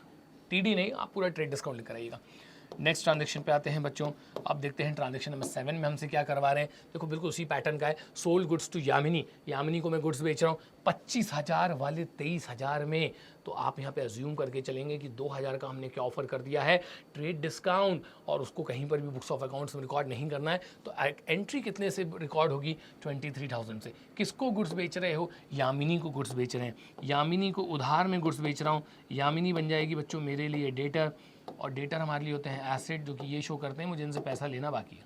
S1: TD नहीं, आप पूरा ट्रेड डिस्काउंट लेकर आइएगा। नेक्स्ट ट्रांजैक्शन पे आते हैं बच्चों। अब देखते हैं ट्रांजैक्शन नंबर 7 में हमसे क्या करवा रहे हैं। देखो बिल्कुल उसी पैटर्न का है। Sold goods to Yamini. Yamini को मैं गुड्स बेच रहा हूँ 25,000 वाले 23,000 में। तो आप यहाँ पे अज्यूम करके चलेंगे कि 2,000 का हमने क्या ऑफर कर दिया है? ट्रेड डिस्काउंट, और उसको कहीं पर भी बुक्स ऑफ अकाउंट्स में रिकॉर्ड नहीं करना है। तो एंट्री कितने से रिकॉर्ड होगी? 23,000 से। किसको गुड्स बेच रहे हो? यामिनी को गुड्स बेच रहे हैं। यामिनी को उधार में गुड्स बेच रहा हूँ। यामिनी बन जाएगी बच्चों मेरे लिए डेटर, और डेटर हमारे लिए होते हैं एसेट, जो कि ये शो करते हैं मुझे इनसे पैसा लेना बाकी है।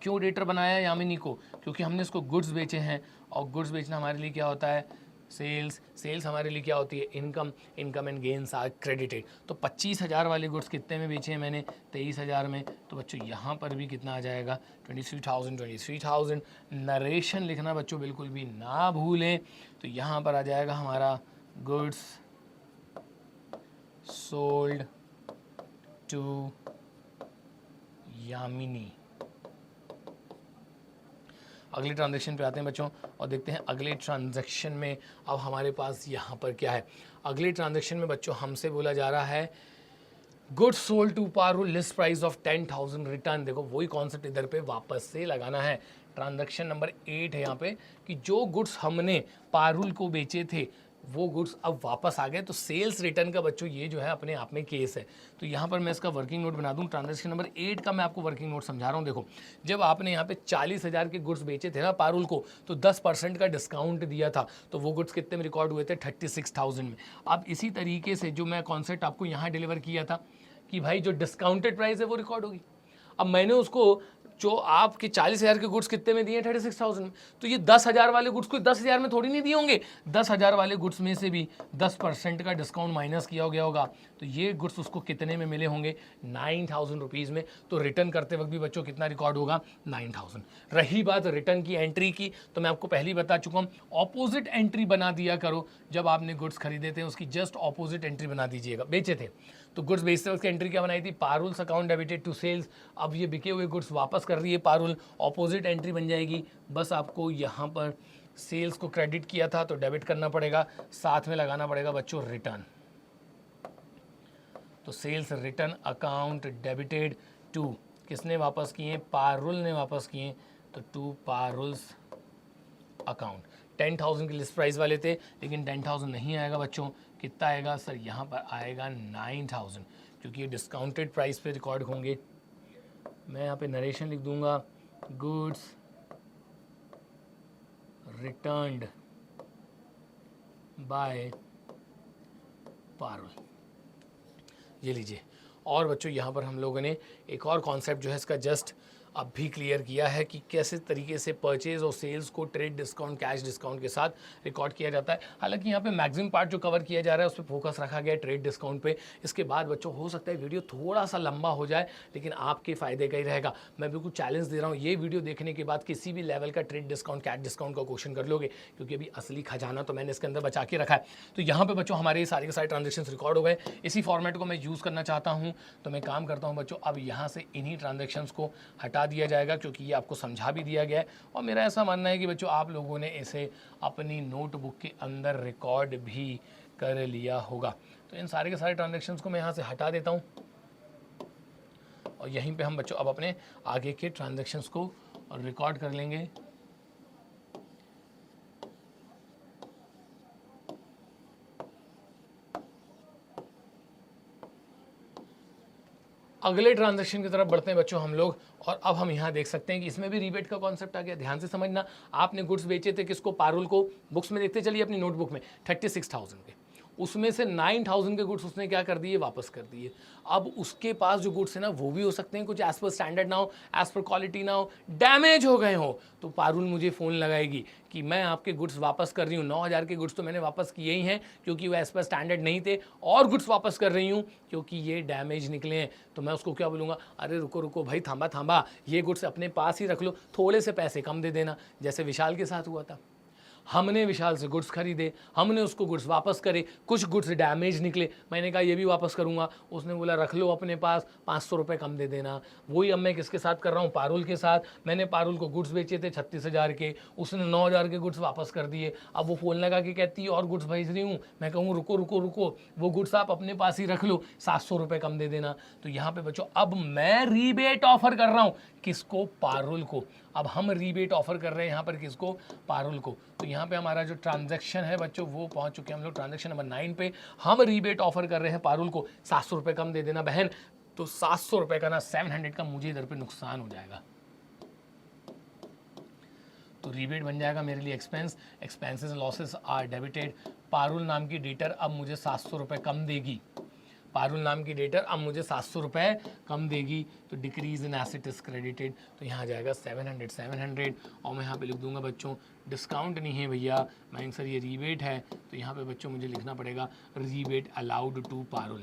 S1: क्यों डेटर बनाया यामिनी को? क्योंकि हमने इसको गुड्स बेचे हैं, और गुड्स बेचना हमारे लिए क्या होता है? सेल्स। सेल्स हमारे लिए क्या होती है? Income. Income and gains are credited. तो 25,000 वाले गुड्स कितने में बेचे हैं मैंने? 23,000 में। तो बच्चों यहाँ पर भी कितना आ जाएगा? 23,000। नरेशन लिखना बच्चों बिल्कुल भी ना भूलें। तो यहाँ पर आ जाएगा हमारा गुड्स सोल्ड टू यामिनी। अगले ट्रांजैक्शन पे आते हैं बच्चों और देखते हैं अगले ट्रांजैक्शन में अब हमारे पास यहाँ पर क्या है। अगले ट्रांजैक्शन में बच्चों हमसे बोला जा रहा है goods sold to Parul list price off 10,000 return. देखो वही कॉन्सेप्ट इधर पे वापस से लगाना है। ट्रांजैक्शन नंबर 8 है यहाँ पे कि जो गुड्स हमने पारुल को बेचे थे वो गुड्स अब वापस आ गए। तो सेल्स रिटर्न का बच्चों ये जो है अपने आप में केस है। तो यहाँ पर मैं इसका वर्किंग नोट बना दूँ। ट्रांजैक्शन नंबर 8 का मैं आपको वर्किंग नोट समझा रहा हूँ। देखो जब आपने यहाँ पे 40,000 के गुड्स बेचे थे ना पारुल को, तो 10% का डिस्काउंट दिया था। तो वो गुड्स कितने में रिकॉर्ड हुए थे? 36,000 में। अब इसी तरीके से जो मैं कॉन्सेप्ट आपको यहाँ डिलीवर किया था कि भाई जो डिस्काउंटेड प्राइस है वो रिकॉर्ड होगी। अब मैंने उसको जो आपके 40,000 के गुड्स कितने में दिए? 36,000 में। तो ये 10,000 वाले गुड्स को 10,000 में थोड़ी नहीं दिए होंगे। 10,000 वाले गुड्स में से भी 10% का डिस्काउंट माइनस किया गया होगा। तो ये गुड्स उसको कितने में मिले होंगे? 9,000 रुपीज़ में। तो रिटर्न करते वक्त भी बच्चों कितना रिकॉर्ड होगा? 9,000। रही बात रिटर्न की एंट्री की, तो मैं आपको पहले ही बता चुका हूँ, ऑपोजिट एंट्री बना दिया करो। जब आपने गुड्स खरीदे थे उसकी जस्ट ऑपोजिट एंट्री बना दीजिएगा। बेचे थे तो गुड्स बेचते वक्त एंट्री क्या बनाई थी? पारुल्स अकाउंट डेबिटेड टू सेल्स। अब ये बिके हुए गुड्स वापस कर रही है पारुल, ऑपोजिट एंट्री बन जाएगी। बस आपको यहाँ पर सेल्स को क्रेडिट किया था तो डेबिट करना पड़ेगा, साथ में लगाना पड़ेगा बच्चों रिटर्न। तो sales return account debited to, किसने वापस किए? पारुल ने वापस किए। तो टू पारुल्स अकाउंट। 10,000 की लिस्ट प्राइस वाले थे लेकिन 10,000 नहीं आएगा बच्चों। कितना आएगा सर? यहाँ पर आएगा 9,000, क्योंकि ये डिस्काउंटेड प्राइस पे रिकॉर्ड होंगे। मैं यहाँ पे नरेशन लिख दूंगा, गुड्स रिटर्न्ड बाय पारुल। ये लीजिए। और बच्चों यहाँ पर हम लोगों ने एक और कॉन्सेप्ट जो है इसका जस्ट अब भी क्लियर किया है कि कैसे तरीके से परचेज और सेल्स को ट्रेड डिस्काउंट, कैश डिस्काउंट के साथ रिकॉर्ड किया जाता है। हालांकि यहाँ पे मैक्सिमम पार्ट जो कवर किया जा रहा है उस पर फोकस रखा गया है ट्रेड डिस्काउंट पे। इसके बाद बच्चों हो सकता है वीडियो थोड़ा सा लंबा हो जाए, लेकिन आपके फ़ायदे का ही रहेगा। मैं बिल्कुल चैलेंज दे रहा हूँ, ये वीडियो देखने के बाद किसी भी लेवल का ट्रेड डिस्काउंट, कैश डिस्काउंट का क्वेश्चन कर लोगे, क्योंकि अभी असली खजाना तो मैंने इसके अंदर बचा के रखा है। तो यहाँ पर बच्चों हमारे सारे के सारे ट्रांजेक्शन रिकॉर्ड हो गए। इसी फॉर्मेट को मैं यूज़ करना चाहता हूँ, तो मैं काम करता हूँ बच्चों, अब यहाँ से इन्हीं ट्रांजेक्शन्स को हटा दिया जाएगा, क्योंकि ये आपको समझा भी दिया गया है। और मेरा ऐसा मानना है कि बच्चों आप लोगों ने इसे अपनी नोटबुक के अंदर रिकॉर्ड भी कर लिया होगा। तो इन सारे के सारे ट्रांजैक्शंस को मैं यहाँ से हटा देता हूँ और यहीं पे हम बच्चों अब अपने आगे के ट्रांजैक्शंस को रिकॉर्ड कर लेंगे। अगले ट्रांजैक्शन की तरफ बढ़ते हैं बच्चों हम लोग, और अब हम यहाँ देख सकते हैं कि इसमें भी रीबेट का कॉन्सेप्ट आ गया। ध्यान से समझना, आपने गुड्स बेचे थे किसको? पारुल को। बुक्स में देखते चलिए अपनी नोटबुक में 36,000 के, उसमें से 9,000 के गुड्स उसने क्या कर दिए? वापस कर दिए। अब उसके पास जो गुड्स है ना वो भी हो सकते हैं कुछ एज पर स्टैंडर्ड ना हो, एज पर क्वालिटी ना हो, डैमेज हो गए हो। तो पारुल मुझे फ़ोन लगाएगी कि मैं आपके गुड्स वापस कर रही हूँ। 9,000 के गुड्स तो मैंने वापस किए ही हैं क्योंकि वो एज पर स्टैंडर्ड नहीं थे, और गुड्स वापस कर रही हूँ क्योंकि ये डैमेज निकले हैं। तो मैं उसको क्या बोलूँगा? अरे रुको रुको भाई, थांबा थांबा, ये गुड्स अपने पास ही रख लो, थोड़े से पैसे कम दे देना। जैसे विशाल के साथ हुआ था, हमने विशाल से गुड्स खरीदे, हमने उसको गुड्स वापस करे, कुछ गुड्स डैमेज निकले, मैंने कहा ये भी वापस करूंगा, उसने बोला रख लो अपने पास, 500 रुपये कम दे देना। वही अब मैं किसके साथ कर रहा हूँ? पारुल के साथ। मैंने पारुल को गुड्स बेचे थे 36,000 के, उसने 9,000 के गुड्स वापस कर दिए। अब वो फ़ोन लगा के कहती है और गुड्स भेज रही हूँ। मैं कहूँ रुको रुको रुको, वो गुड्स आप अपने पास ही रख लो, 700 रुपये कम दे देना। तो यहाँ पे बच्चों अब मैं रीबेट ऑफर कर रहा हूँ किसको? पारुल को। अब हम रीबेट ऑफर कर रहे हैं यहाँ पर किसको? पारुल को। तो यहाँ पे हमारा जो ट्रांजैक्शन है बच्चों वो पहुँच चुके हैं हम लोग ट्रांजैक्शन नंबर 9 पे। हम रीबेट ऑफर कर रहे हैं पारुल को, 700 रुपये कम दे देना बहन। तो 700 रुपये का ना 700 का मुझे इधर पे नुकसान हो जाएगा। तो रीबेट बन जाएगा मेरे लिए expense, expenses and losses are debited. Parul नाम की डेटर अब मुझे 700 रुपये कम देगी। पारुल नाम की डेटर अब मुझे 700 रुपये कम देगी। तो decrease in asset is credited. तो यहाँ जाएगा 700 और मैं यहाँ पे लिख दूंगा बच्चों डिस्काउंट नहीं है भैया, मैं सर ये रीबेट है। तो यहाँ पे बच्चों मुझे लिखना पड़ेगा रीबेट अलाउड टू पारुल।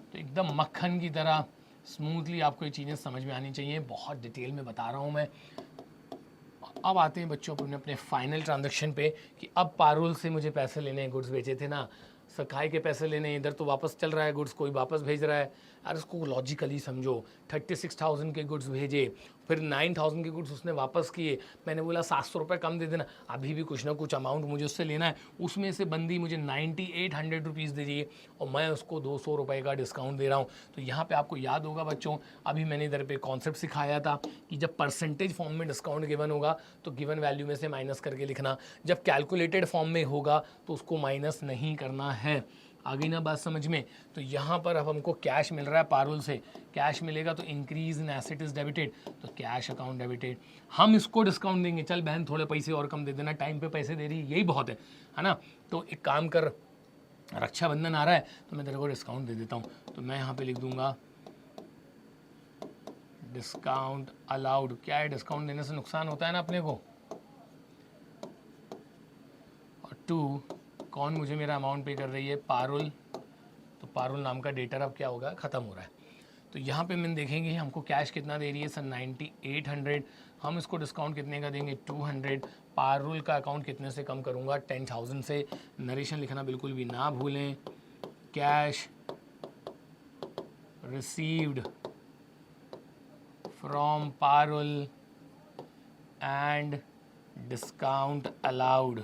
S1: तो एकदम मक्खन की तरह स्मूथली आपको ये चीज़ें समझ में आनी चाहिए, बहुत डिटेल में बता रहा हूँ मैं। अब आते हैं बच्चों अपने फाइनल ट्रांजैक्शन पे कि अब पारुल से मुझे पैसे लेने हैं, गुड्स बेचे थे ना, सखाई के पैसे लेने, इधर तो वापस चल रहा है गुड्स, कोई वापस भेज रहा है। यार इसको लॉजिकली समझो, 36,000 के गुड्स भेजे, फिर 9,000 के गुड्स उसने वापस किए, मैंने बोला 700 रुपये कम दे देना, अभी भी कुछ ना कुछ अमाउंट मुझे उससे लेना है, उसमें से बंदी मुझे 9800 रुपीज़ दे रही है और मैं उसको 200 रुपये का डिस्काउंट दे रहा हूँ। तो यहाँ पे आपको याद होगा बच्चों, अभी मैंने इधर पे कॉन्सेप्ट सिखाया था कि जब परसेंटेज फॉर्म में डिस्काउंट गिवन होगा तो गिवन वैल्यू में से माइनस करके लिखना, जब कैलकुलेटेड फॉर्म में होगा तो उसको माइनस नहीं करना है। आ गई ना बात समझ में? तो यहाँ पर अब हमको कैश मिल रहा है पारुल से, कैश मिलेगा तो increase in asset is debited, तो कैश अकाउंट डेबिटेड, हम इसको डिस्काउंट देंगे, चल बहन थोड़े पैसे और कम दे देना, टाइम पे पैसे दे रही है, यही बहुत है ना। तो एक काम कर, रक्षाबंधन आ रहा है तो मैं तेरे को डिस्काउंट दे देता हूँ, तो मैं यहाँ पे लिख दूंगा डिस्काउंट अलाउड। क्या है, डिस्काउंट देने से नुकसान होता है ना अपने को। और 2, कौन मुझे मेरा अमाउंट पे कर रही है, पारुल, तो पारुल नाम का डेटर अब क्या होगा, ख़त्म हो रहा है। तो यहाँ पे मैंने देखेंगे हमको कैश कितना दे रही है सर, 9800, हम इसको डिस्काउंट कितने का देंगे, 200, पारुल का अकाउंट कितने से कम करूँगा, 10,000 से। नरेशन लिखना बिल्कुल भी ना भूलें, cash received from Parul and discount allowed.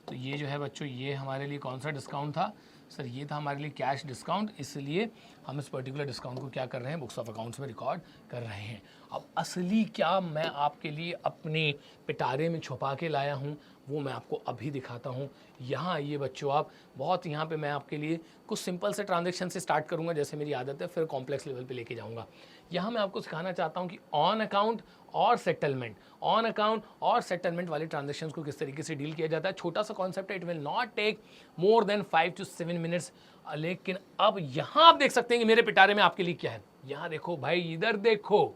S1: तो ये जो है बच्चों, ये हमारे लिए कौन सा डिस्काउंट था सर, ये था हमारे लिए कैश डिस्काउंट, इसलिए हम इस पर्टिकुलर डिस्काउंट को क्या कर रहे हैं, बुक्स ऑफ अकाउंट्स में रिकॉर्ड कर रहे हैं। अब असली क्या मैं आपके लिए अपने पिटारे में छुपा के लाया हूँ वो मैं आपको अभी दिखाता हूँ। यहाँ आइए बच्चों आप, बहुत यहाँ पे मैं आपके लिए कुछ सिंपल से ट्रांजेक्शन से स्टार्ट करूँगा जैसे मेरी आदत है, फिर कॉम्प्लेक्स लेवल पे लेके जाऊँगा। यहाँ मैं आपको सिखाना चाहता हूँ कि ऑन अकाउंट और सेटलमेंट, ऑन अकाउंट और सेटलमेंट वाले ट्रांजेक्शंस को किस तरीके से डील किया जाता है। छोटा सा कॉन्सेप्ट है, it will not take more than 5 to 7 minutes. लेकिन अब यहाँ आप देख सकते हैं कि मेरे पिटारे में आपके लिए क्या है। यहाँ देखो भाई, इधर देखो,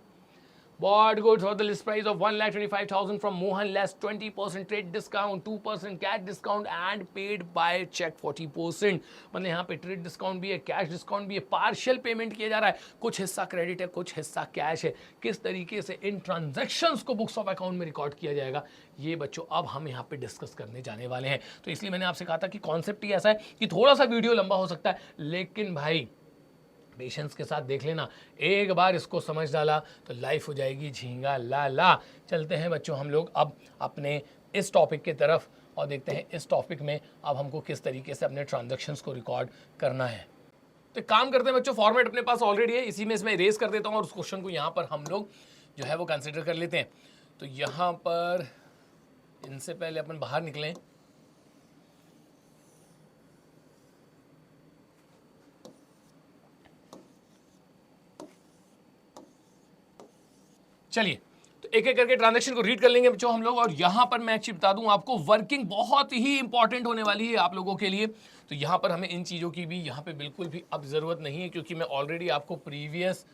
S1: bought goods for the list price of 1,25,000 from Mohan less 20% trade discount, 2% cash discount and paid by check 40%। मतलब यहाँ पे ट्रेड डिस्काउंट भी है, कैश डिस्काउंट भी है, पार्शियल पेमेंट किया जा रहा है, कुछ हिस्सा क्रेडिट है, कुछ हिस्सा कैश है। किस तरीके से इन ट्रांजैक्शंस को बुक्स ऑफ अकाउंट में रिकॉर्ड किया जाएगा, ये बच्चों अब हम यहाँ पे डिस्कस करने जाने वाले हैं। तो इसलिए मैंने आपसे कहा था कि कॉन्सेप्ट ही ऐसा है कि थोड़ा सा वीडियो लंबा हो सकता है, लेकिन भाई पेशेंस के साथ देख लेना, एक बार इसको समझ डाला तो लाइफ हो जाएगी झींगा ला ला। चलते हैं बच्चों हम लोग अब अपने इस टॉपिक की तरफ और देखते हैं इस टॉपिक में अब हमको किस तरीके से अपने ट्रांजैक्शंस को रिकॉर्ड करना है। तो काम करते हैं बच्चों, फॉर्मेट अपने पास ऑलरेडी है, इसी में इसमें इरेज कर देता हूँ और उस क्वेश्चन को यहाँ पर हम लोग जो है वो कंसिडर कर लेते हैं। तो यहाँ पर इनसे पहले अपन बाहर निकलें, चलिए तो एक एक करके ट्रांजैक्शन को रीड कर लेंगे बच्चों हम लोग। और यहां पर मैं बता दूं आपको, वर्किंग बहुत ही इंपॉर्टेंट होने वाली है आप लोगों के लिए। तो यहां पर हमें इन चीज़ों की भी यहां पे बिल्कुल भी अब ज़रूरत नहीं है, क्योंकि मैं ऑलरेडी आपको प्रीवियस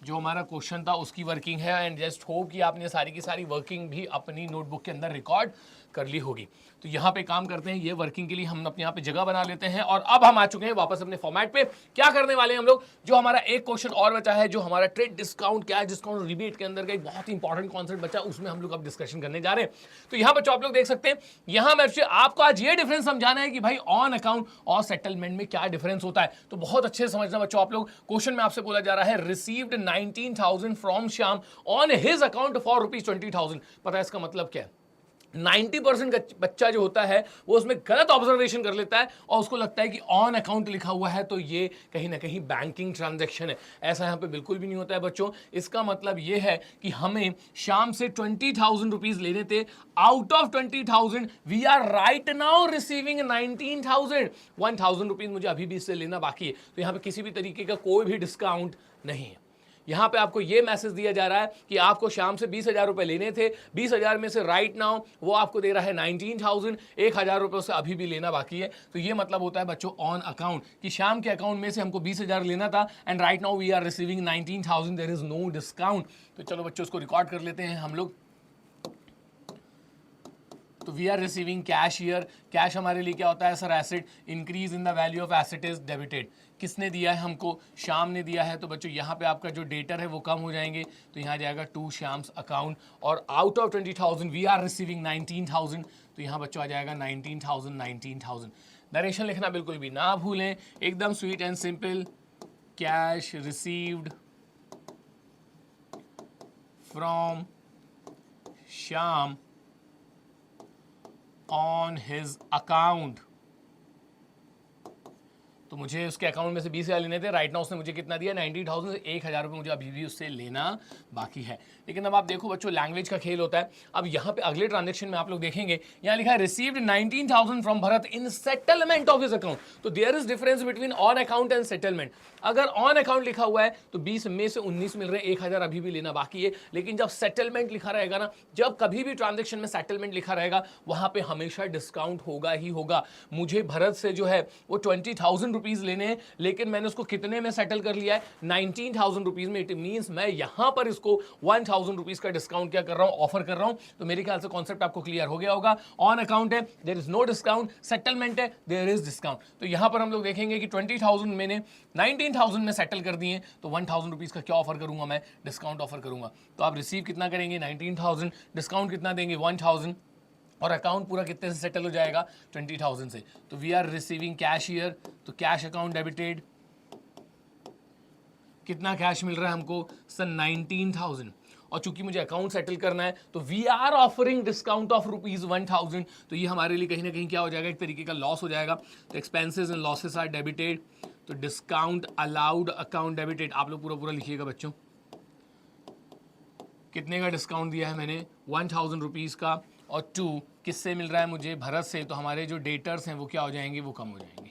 S1: जो हमारा क्वेश्चन था उसकी वर्किंग है, एंड जस्ट होप कि आपने सारी की सारी वर्किंग भी अपनी नोटबुक के अंदर रिकॉर्ड कर ली होगी। तो यहाँ पे काम करते हैं, ये वर्किंग के लिए हम अपने यहाँ पे जगह बना लेते हैं। और अब हम आ चुके हैं वापस अपने फॉर्मेट पे। क्या करने वाले हैं हम लोग, जो हमारा एक क्वेश्चन और बचा है, जो हमारा trade discount, cash discount, rebate के अंदर का एक बहुत ही इंपॉर्टेंट कॉन्सेप्ट बचा, उसमें हम लोग अब डिस्कशन करने जा रहे हैं। तो यहाँ बच्चों आप लोग देख सकते हैं, यहाँ मैं आपको आज ये डिफरेंस समझाना है कि भाई ऑन अकाउंट और सेटलमेंट में क्या डिफरेंस होता है। तो बहुत अच्छे से समझना बच्चों आप लोग। क्वेश्चन में आपसे बोला जा रहा है, received 19,000 from Shyam on his account for ₹20,000। पता है इसका मतलब क्या है? 90% बच्चा जो होता है वो उसमें गलत ऑब्जर्वेशन कर लेता है और उसको लगता है कि ऑन अकाउंट लिखा हुआ है तो ये कहीं ना कहीं बैंकिंग ट्रांजैक्शन है। ऐसा यहाँ पे बिल्कुल भी नहीं होता है बच्चों। इसका मतलब ये है कि हमें शाम से 20,000 रुपीज लेने थे, out of 20,000 we are right now receiving 19,000। 1,000 rupees मुझे अभी भी इससे लेना बाकी है। तो यहाँ पे किसी भी तरीके का कोई भी डिस्काउंट नहीं है। यहाँ पे आपको ये मैसेज दिया जा रहा है कि आपको शाम से 20,000 रुपए लेने थे, 20,000 में से राइट नाउ वो आपको दे रहा है 19,000, 1,000 रुपये उससे अभी भी लेना बाकी है। तो ये मतलब होता है बच्चों ऑन अकाउंट, कि शाम के अकाउंट में से हमको 20,000 लेना था and right now we are receiving 19,000, there is no discount. तो चलो बच्चों उसको रिकॉर्ड कर लेते हैं हम लोग। तो we are receiving cash here. Cash हमारे लिए क्या होता है sir, asset. Increase in the value of asset is debited. किसने दिया है हमको, श्याम ने दिया है। तो बच्चों यहाँ पे आपका जो डेटर है वो कम हो जाएंगे, तो यहाँ जाएगा टू श्याम्स अकाउंट। और out of 20,000 we are receiving 19,000। तो यहाँ बच्चों आ जाएगा 19,000। नरेशन लिखना बिल्कुल भी ना भूलें, एकदम sweet and simple. Cash received from Shyam on his account. तो मुझे उसके अकाउंट में से 20,000 लेने थे, राइट नाउ उसने मुझे कितना दिया 90,000 से 1,000 रुपये मुझे अभी भी उससे लेना बाकी है। लेकिन अब आप देखो बच्चों, लैंग्वेज का खेल होता है। अब यहाँ पे अगले ट्रांजेक्शन में आप लोग देखेंगे, यहाँ लिखा है received 19,000 from Bharat in settlement of his account. तो there is difference between on account and settlement. अगर ऑन अकाउंट लिखा हुआ है तो 20 में से 19 मिल रहे हैं, 1,000 अभी भी लेना बाकी है। लेकिन जब सेटलमेंट लिखा रहेगा ना, जब कभी भी ट्रांजेक्शन में सेटलमेंट लिखा रहेगा, वहां पे हमेशा डिस्काउंट होगा ही होगा। मुझे भरत से जो है वो 20,000 रुपीज लेने हैं, लेकिन मैंने उसको कितने में सेटल कर लिया है 19,000 रुपीज में। इट मींस मैं यहां पर इसको 1,000 रुपीज का डिस्काउंट क्या कर रहा हूं, ऑफर कर रहा हूं। तो मेरे ख्याल से कॉन्सेप्ट आपको क्लियर हो गया होगा। ऑन अकाउंट है there is no discount, settlement है देयर इज डिस्काउंट। तो यहां पर हम लोग देखेंगे कि 20,000 मैंने 19,000 में सेटल कर दिए, तो 1,000 रुपीज का क्या ऑफर करूंगा मैं, डिस्काउंट ऑफर करूंगा। तो आप रिसीव कितना करेंगे 19,000, डिस्काउंट कितना देंगे 1,000, और अकाउंट पूरा कितने से सेटल हो जाएगा 20,000 से। तो we are receiving cash here, तो कैश अकाउंट डेबिटेड। कितना कैश मिल रहा है हमको सर 19,000, और चूंकि मुझे अकाउंट सेटल करना है तो we are offering discount of ₹1,000। तो ये हमारे लिए कहीं ना कहीं क्या हो जाएगा, एक तरीके का लॉस हो जाएगा। तो expenses and losses are debited, तो डिस्काउंट अलाउड अकाउंट डेबिटेड। आप लोग पूरा पूरा लिखिएगा बच्चों। कितने का डिस्काउंट दिया है मैंने 1,000 रुपीज़ का, और 2 किससे मिल रहा है मुझे भरत से। तो हमारे जो डेटर्स हैं वो क्या हो जाएंगे, वो कम हो जाएंगे।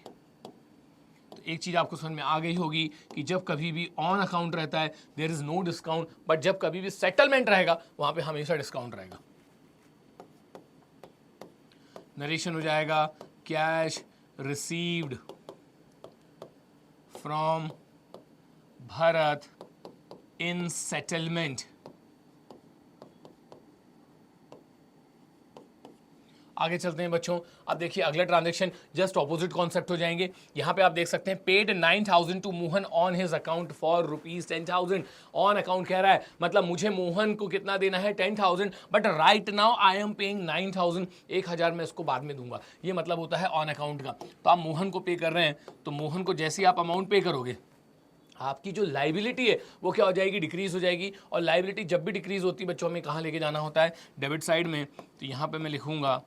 S1: तो एक चीज़ आपको समझ में आ गई होगी कि जब कभी भी ऑन अकाउंट रहता है there is no discount, but जब कभी भी सेटलमेंट रहेगा वहां पे हमेशा डिस्काउंट रहेगा। नरेशन हो जाएगा cash received from Bharat in settlement. आगे चलते हैं बच्चों। अब देखिए अगला ट्रांजैक्शन जस्ट ऑपोजिट कॉन्सेप्ट हो जाएंगे। यहां पे आप देख सकते हैं paid 9,000 to Mohan on his account for ₹10,000। On account कह रहा है, मतलब मुझे मोहन को कितना देना है 10,000, but right now I am paying 9,000। 1,000 मैं इसको बाद में दूंगा, ये मतलब होता है ऑन अकाउंट का। तो आप मोहन को पे कर रहे हैं, तो मोहन को जैसे आप अमाउंट पे करोगे, आपकी जो लाइबिलिटी है वो क्या हो जाएगी, डिक्रीज हो जाएगी। और लाइबिलिटी जब भी डिक्रीज होती है बच्चों, हमें कहाँ लेके जाना होता है, डेबिट साइड में। तो यहाँ पे मैं लिखूंगा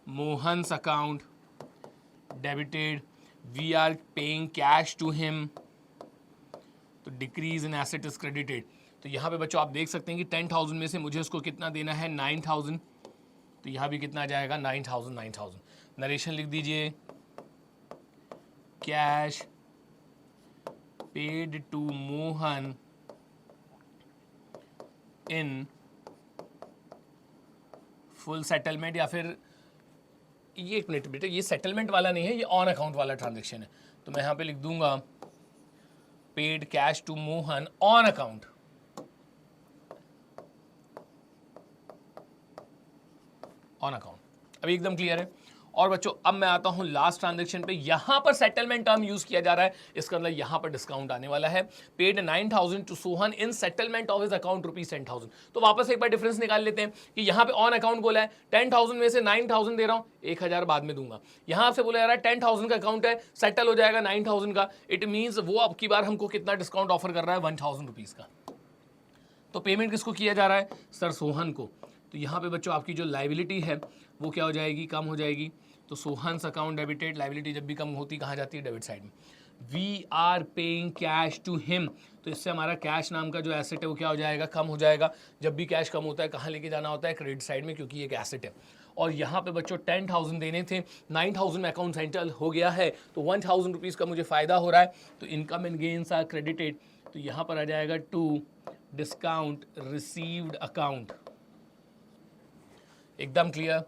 S1: Mohan's account debited, we are paying cash to him, तो decrease in asset is credited. तो यहाँ पे बच्चों आप देख सकते हैं कि 10,000 में से मुझे उसको कितना देना है 9,000। तो यहाँ भी कितना आ जाएगा 9,000। नरेशन लिख दीजिए cash paid to Mohan in full settlement, या फिर ये एक मिनट बेटे, ये सेटलमेंट वाला नहीं है, ये ऑन अकाउंट वाला ट्रांजैक्शन है। तो मैं यहाँ पे लिख दूंगा paid cash to Mohan on account. On account अभी एकदम क्लियर है। और बच्चों अब मैं आता हूं लास्ट ट्रांजैक्शन पे। यहां पर सेटलमेंट टर्म यूज किया जा रहा है, इसका मतलब यहां पर डिस्काउंट आने वाला है। Paid 9,000 to Sohan in settlement of his account ₹10,000। तो वापस एक बार डिफरेंस निकाल लेते हैं कि यहां पे ऑन अकाउंट बोला है 10,000 में से 9,000 दे रहा हूं, 1,000 बाद में दूंगा। यहां आपसे बोला जा रहा है 10,000 का अकाउंट है, सेटल हो जाएगा 9,000 का। इट मींस वो अब की बार हमको कितना डिस्काउंट ऑफर कर रहा है 1,000 रुपीज का। तो पेमेंट किसको किया जा रहा है सर, सोहन को। तो यहाँ पे बच्चों आपकी जो लाइबिलिटी है वो क्या हो जाएगी, कम हो जाएगी। तो सोहन्स अकाउंट डेबिटेड, लाइबिलिटी जब भी कम होती कहाँ जाती है, डेबिट साइड में। We are paying cash to him, तो इससे हमारा कैश नाम का जो एसेट है वो क्या हो जाएगा, कम हो जाएगा। जब भी कैश कम होता है कहाँ लेके जाना होता है, क्रेडिट साइड में, क्योंकि एक एसेट है। और यहाँ पे बच्चों 10,000 देने थे, 9,000 में अकाउंट सेटल हो गया है, तो 1,000 रुपीज़ का मुझे फ़ायदा हो रहा है। तो income and gains are credited, तो यहाँ पर आ जाएगा टू डिस्काउंट रिसीव्ड अकाउंट। एकदम क्लियर।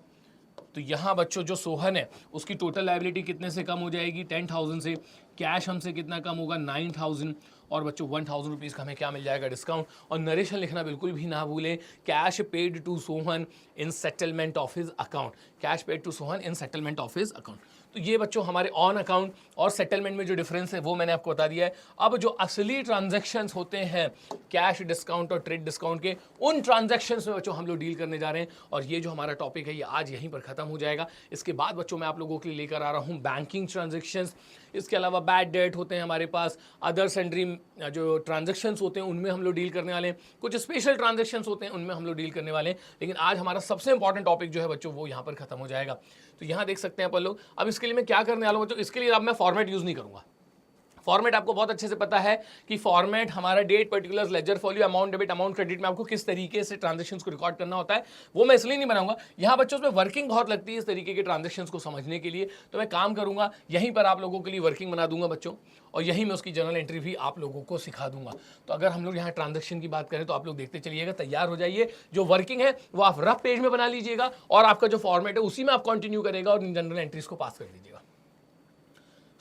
S1: तो यहाँ बच्चों जो सोहन है उसकी टोटल लाइबिलिटी कितने से कम हो जाएगी, 10,000 से। कैश हमसे कितना कम होगा 9000 और बच्चों 1000 रुपीज़ का हमें क्या मिल जाएगा डिस्काउंट। और नरेशन लिखना बिल्कुल भी ना भूलें, cash paid to Sohan in settlement of his account, cash paid to Sohan in settlement of his account. तो ये बच्चों हमारे ऑन अकाउंट और सेटलमेंट में जो डिफरेंस है वो मैंने आपको बता दिया है। अब जो असली ट्रांजैक्शंस होते हैं कैश डिस्काउंट और ट्रेड डिस्काउंट के, उन ट्रांजैक्शंस में बच्चों हम लोग डील करने जा रहे हैं और ये जो हमारा टॉपिक है ये आज यहीं पर खत्म हो जाएगा। इसके बाद बच्चों मैं आप लोगों के लिए लेकर आ रहा हूँ बैंकिंग ट्रांजैक्शंस, इसके अलावा बैड डेट होते हैं हमारे पास, अदर सेंड्री जो ट्रांजैक्शंस होते हैं उनमें हम लोग डील करने वाले हैं, कुछ स्पेशल ट्रांजैक्शंस होते हैं उनमें हम लोग डील करने वाले हैं। लेकिन आज हमारा सबसे इंपॉर्टेंट टॉपिक जो है बच्चों वो यहाँ पर खत्म हो जाएगा। तो यहाँ देख सकते हैं अपन लोग। अब इसके लिए मैं क्या करने वाला हूँ बच्चों, इसके लिए अब मैं फॉर्मेट यूज़ नहीं करूँगा। फॉर्मेट आपको बहुत अच्छे से पता है कि फॉर्मेट हमारा date, particulars, ledger, folio, amount debit, amount credit में आपको किस तरीके से ट्रांजैक्शंस को रिकॉर्ड करना होता है वो मैं इसलिए नहीं बनाऊंगा। यहाँ बच्चों उसमें वर्किंग बहुत लगती है इस तरीके के ट्रांजैक्शंस को समझने के लिए, तो मैं काम करूंगा यहीं पर आप लोगों के लिए वर्किंग बना दूंगा बच्चों, और यहीं मैं उसकी जर्नल एंट्री भी आप लोगों को सिखा दूंगा। तो अगर हम लोग यहाँ ट्रांजैक्शन की बात करें तो आप लोग देखते चलिएगा, तैयार हो जाइए। जो वर्किंग है वो आप रफ पेज में बना लीजिएगा और आपका जो फॉर्मेट है उसी में आप कंटिन्यू करेगा और इन जनरल एंट्रीज को पास कर दीजिएगा।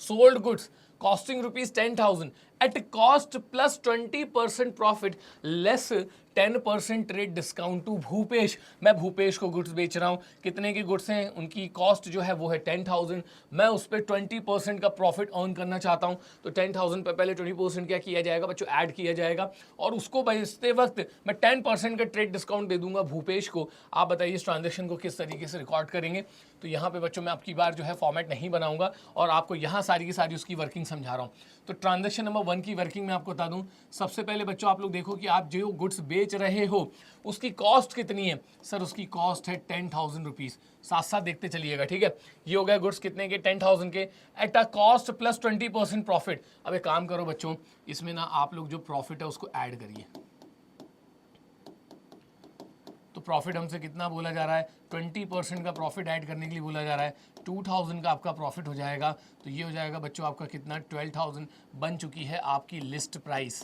S1: Sold goods costing rupees 10,000 at cost plus 20% profit less 10% trade discount to Bhupesh. मैं भूपेश को गुड्स बेच रहा हूँ, कितने की गुड्स हैं, उनकी कॉस्ट जो है वो है 10,000, मैं उस पर 20% का प्रॉफिट अर्न करना चाहता हूँ। तो 10,000 पर पहले 20% क्या किया जाएगा बच्चों, ऐड किया जाएगा और उसको बेचते वक्त मैं 10% का ट्रेड डिस्काउंट दे दूंगा भूपेश को। आप बताइए इस ट्रांजेक्शन को किस तरीके से रिकॉर्ड करेंगे। तो यहाँ पे बच्चों मैं आपकी बार जो है फॉर्मेट नहीं बनाऊंगा और आपको यहाँ सारी की सारी उसकी वर्किंग समझा रहा हूँ। तो ट्रांजेक्शन नंबर 1 की वर्किंग मैं आपको बता दूँ। सबसे पहले बच्चों आप लोग देखो कि आप जो गुड्स बेच रहे हो उसकी कॉस्ट कितनी है। सर उसकी कॉस्ट है 10,000 रुपीज़, साथ साथ देखते चलिएगा, ठीक है। ये हो गया गुड्स कितने के, 10,000 के, at a cost plus 20% profit. अब एक काम करो बच्चों, इसमें ना आप लोग जो प्रॉफिट है उसको ऐड करिए। तो प्रॉफिट हमसे कितना बोला जा रहा है, 20% का प्रॉफिट ऐड करने के लिए बोला जा रहा है। 2,000 का आपका प्रॉफिट हो जाएगा, तो ये हो जाएगा बच्चों आपका कितना, 12,000 बन चुकी है आपकी लिस्ट प्राइस।